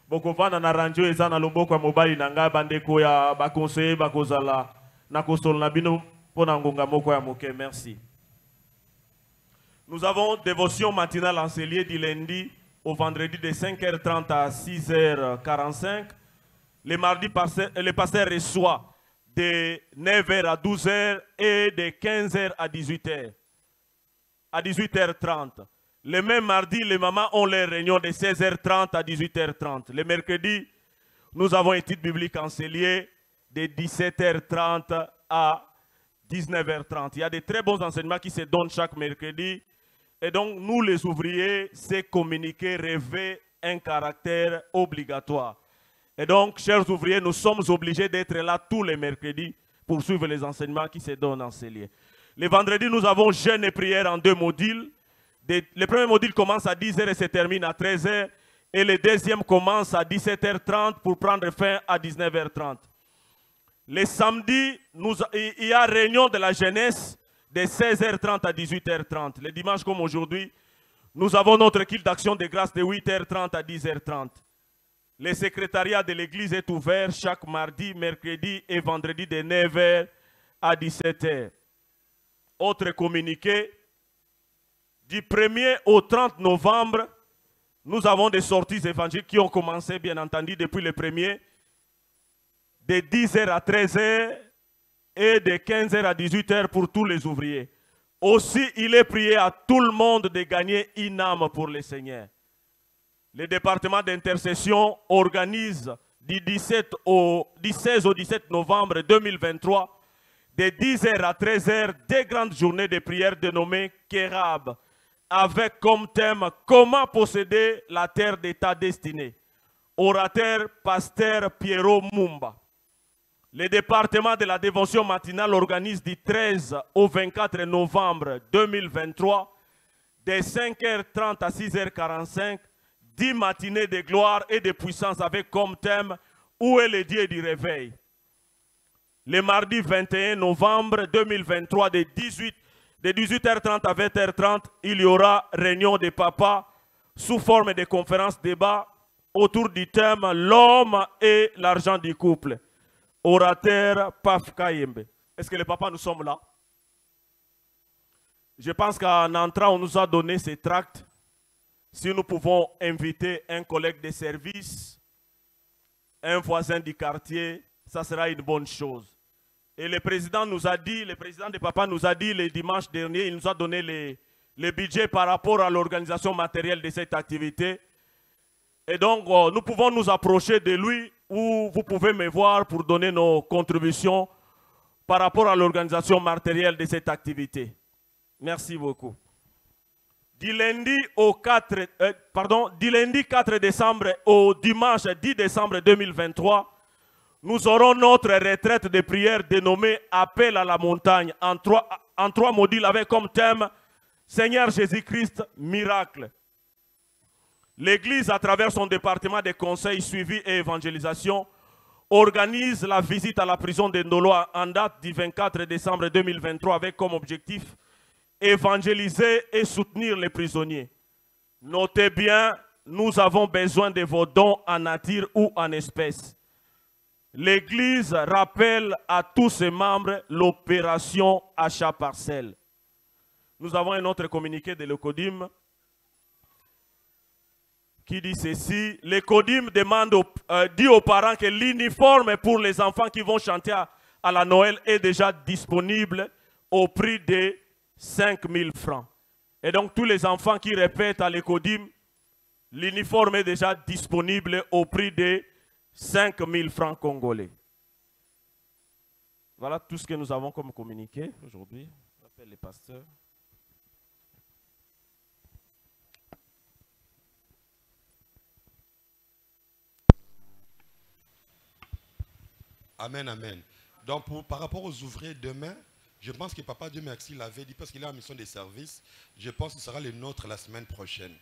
Boko vana na ranjo ezana loboko mobali nanga bandeko ya ba conseiller bakozala na kosol na bino pona ngonga moko ya moke. Merci. Nous avons dévotion matinale en cellier du lundi au vendredi de 5h30 à 6h45. Le mardi, le pasteur reçoit de 9h à 12h et de 15h à 18h. À 18h30. Le même mardi, les mamans ont les réunions de 16h30 à 18h30. Le mercredi, nous avons études bibliques en cellier de 17h30 à 19h30. Il y a de très bons enseignements qui se donnent chaque mercredi. Et donc, nous les ouvriers, ces communiqués revêtent un caractère obligatoire. Et donc, chers ouvriers, nous sommes obligés d'être là tous les mercredis pour suivre les enseignements qui se donnent en cellier. Le vendredi, nous avons jeûne et prière en 2 modules. Le premier module commence à 10h et se termine à 13h. Et le deuxième commence à 17h30 pour prendre fin à 19h30. Les samedis, il y a réunion de la jeunesse de 16h30 à 18h30. Le dimanche comme aujourd'hui, nous avons notre culte d'action de grâce de 8h30 à 10h30. Le secrétariat de l'église est ouvert chaque mardi, mercredi et vendredi de 9h à 17h. Autre communiqué, du 1er au 30 novembre, nous avons des sorties évangéliques qui ont commencé bien entendu depuis le 1er, de 10h à 13h, et de 15h à 18h pour tous les ouvriers. Aussi, il est prié à tout le monde de gagner une âme pour le Seigneur. Le département d'intercession organise du 16 au 17 novembre 2023, de 10h à 13h, 2 grandes journées de prière dénommées Kérab, avec comme thème « Comment posséder la terre de ta destinée ». Orateur, pasteur Pierrot Mumba. Le département de la dévotion matinale organise du 13 au 24 novembre 2023, de 5h30 à 6h45, 10 matinées de gloire et de puissance avec comme thème « Où est le Dieu du réveil ?» Le mardi 21 novembre 2023, de 18h30 à 20h30, il y aura réunion des papas sous forme de conférence débat autour du thème « L'homme et l'argent du couple ». Orateur Paf Kayembe. Est-ce que les papas nous sommes là? Je pense qu'en entrant, on nous a donné ces tracts. Si nous pouvons inviter un collègue de service, un voisin du quartier, ça sera une bonne chose. Et le président nous a dit, le président de Papa nous a dit le dimanche dernier, il nous a donné les budgets par rapport à l'organisation matérielle de cette activité. Et donc, nous pouvons nous approcher de lui ou vous pouvez me voir pour donner nos contributions par rapport à l'organisation matérielle de cette activité. Merci beaucoup. Du lundi 4 décembre au dimanche 10 décembre 2023, nous aurons notre retraite de prière dénommée Appel à la montagne en trois modules avec comme thème Seigneur Jésus-Christ, miracle. L'Église, à travers son département de conseil, suivi et évangélisation, organise la visite à la prison de Ndolo en date du 24 décembre 2023 avec comme objectif évangéliser et soutenir les prisonniers. Notez bien, nous avons besoin de vos dons en nature ou en espèces. L'Église rappelle à tous ses membres l'opération achat parcelle. Nous avons un autre communiqué de l'ECODIM qui dit ceci. L'ECODIM dit aux parents que l'uniforme pour les enfants qui vont chanter à la Noël est déjà disponible au prix de 5 000 francs. Et donc tous les enfants qui répètent à l'ECODIM, l'uniforme est déjà disponible au prix de 5 000 francs congolais. Voilà tout ce que nous avons comme communiqué aujourd'hui. J'appelle les pasteurs. Amen, amen. Donc, par rapport aux ouvriers demain, je pense que Papa Dieu merci l'avait dit parce qu'il a en mission de service. Je pense que ce sera le nôtre la semaine prochaine.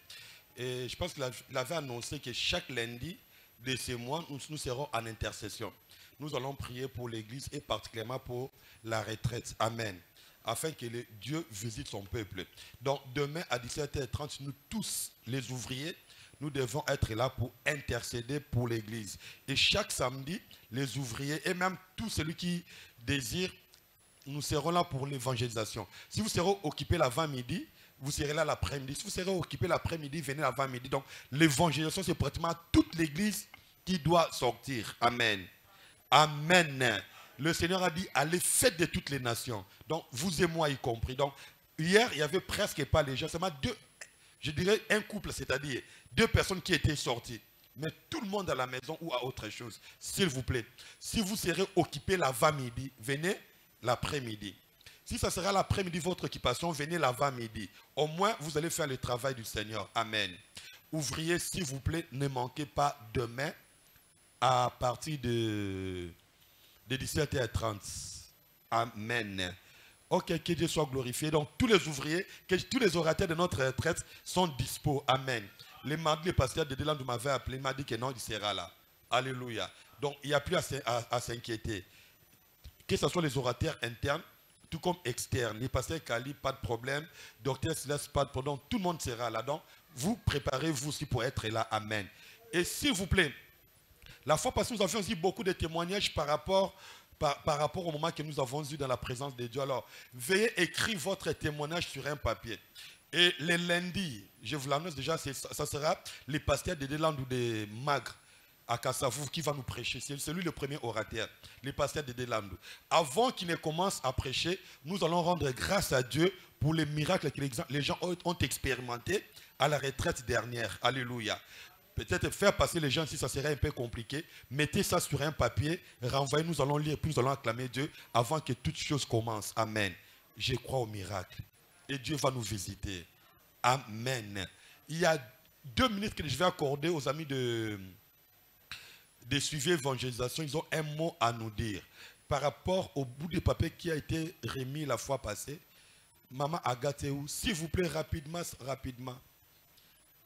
Et je pense qu'il avait annoncé que chaque lundi de ce mois, nous serons en intercession. Nous allons prier pour l'église et particulièrement pour la retraite. Amen. Afin que Dieu visite son peuple. Donc, demain à 17h30, nous tous, les ouvriers, nous devons être là pour intercéder pour l'église. Et chaque samedi, les ouvriers et même tous celui qui désire, nous serons là pour l'évangélisation. Si vous serez occupé l'avant-midi, vous serez là l'après-midi. Si vous serez occupé l'après-midi, venez l'avant-midi. Donc, l'évangélisation, c'est pratiquement toute l'église qui doit sortir. Amen. Amen. Le Seigneur a dit, allez, faites de toutes les nations. Donc, vous et moi y compris. Donc, hier, il n'y avait presque pas les gens. Seulement deux, je dirais un couple, c'est-à-dire 2 personnes qui étaient sorties. Mais tout le monde à la maison ou à autre chose. S'il vous plaît, si vous serez occupé l'avant-midi, venez l'après-midi. Si ça sera l'après-midi votre occupation, venez l'avant-midi. Au moins, vous allez faire le travail du Seigneur. Amen. Ouvriers, s'il vous plaît, ne manquez pas demain à partir de 17h30. Amen. Ok, que Dieu soit glorifié. Donc, tous les ouvriers, tous les orateurs de notre retraite sont dispo. Amen. Les mardis, le pasteur de Delandou m'avait appelé, il m'a dit que non, il sera là. Alléluia. Donc, il n'y a plus à s'inquiéter. Que ce soit les orateurs internes, tout comme externes. Les pasteurs Kali, pas de problème. Docteur Silas, pas de problème. Tout le monde sera là. Donc, vous préparez-vous aussi pour être là. Amen. Et s'il vous plaît, la fois passée, nous avions aussi beaucoup de témoignages par rapport au moment que nous avons eu dans la présence de Dieu. Alors, veuillez écrire votre témoignage sur un papier. Et les lundis, je vous l'annonce déjà, ça sera les pasteurs de Delandou de Magre à Kassavou qui va nous prêcher. C'est lui le premier orateur, les pasteurs de Delandou. Avant qu'il ne commence à prêcher, nous allons rendre grâce à Dieu pour les miracles que les gens ont expérimentés à la retraite dernière. Alléluia. Peut-être faire passer les gens si ça serait un peu compliqué. Mettez ça sur un papier, renvoyez, nous allons lire, puis nous allons acclamer Dieu avant que toute chose commence. Amen. Je crois au miracle. Et Dieu va nous visiter. Amen. Il y a 2 minutes que je vais accorder aux amis de suivi évangélisation. Ils ont un mot à nous dire. Par rapport au bout de papier qui a été remis la fois passée. Maman Agateou, s'il vous plaît, rapidement.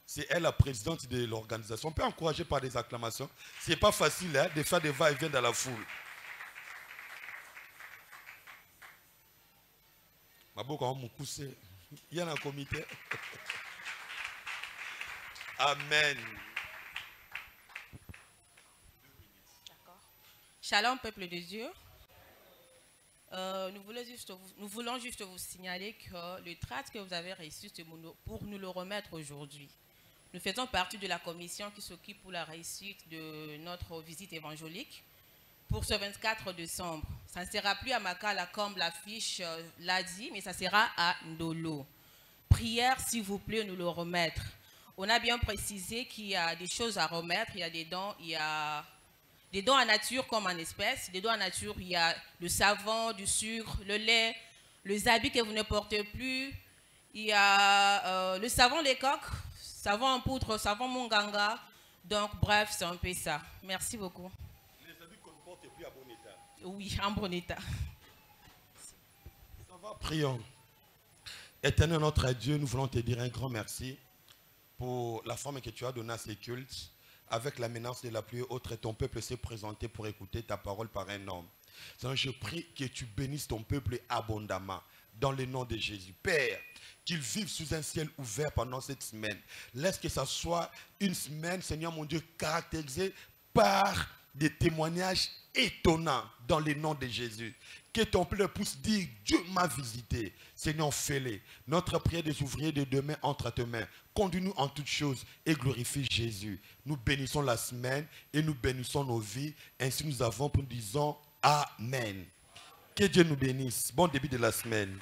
C'est elle la présidente de l'organisation. On peut encourager par des acclamations. Ce n'est pas facile de faire des va-et-vient dans la foule. Il y a un comité. Amen. D'accord. Shalom, peuple de Dieu. Nous voulons juste vous signaler que le tract que vous avez reçu, c'est pour nous le remettre aujourd'hui. Nous faisons partie de la commission qui s'occupe pour la réussite de notre visite évangélique pour ce 24 décembre. Ça ne sera plus à Makala comme l'affiche l'a dit, mais ça sera à Ndolo. Prière, s'il vous plaît, nous le remettre. On a bien précisé qu'il y a des choses à remettre, il y a des dons, des dons en nature comme en espèces. Des dons en nature, il y a le savon, du sucre, le lait, les habits que vous ne portez plus. Il y a le savon les coques, savon en poudre, savon monganga. Donc, bref, c'est un peu ça. Merci beaucoup. Les habits qu'on ne porte plus à bon état. Oui, en bon état. Ça va, prions. Éternel notre Dieu, nous voulons te dire un grand merci pour la forme que tu as donnée à ces cultes. Avec la menace de la pluie autre, ton peuple s'est présenté pour écouter ta parole par un homme. Seigneur, je prie que tu bénisses ton peuple abondamment dans le nom de Jésus. Père, qu'ils vivent sous un ciel ouvert pendant cette semaine. Laisse que ça soit une semaine, Seigneur mon Dieu, caractérisée par des témoignages étonnants dans le nom de Jésus. Que ton peuple puisse dire, Dieu m'a visité. Seigneur, fais-le. Notre prière des ouvriers de demain entre tes mains. Conduis-nous en toutes choses et glorifie Jésus. Nous bénissons la semaine et nous bénissons nos vies. Ainsi nous avons, nous disons Amen. Que Dieu nous bénisse. Bon début de la semaine.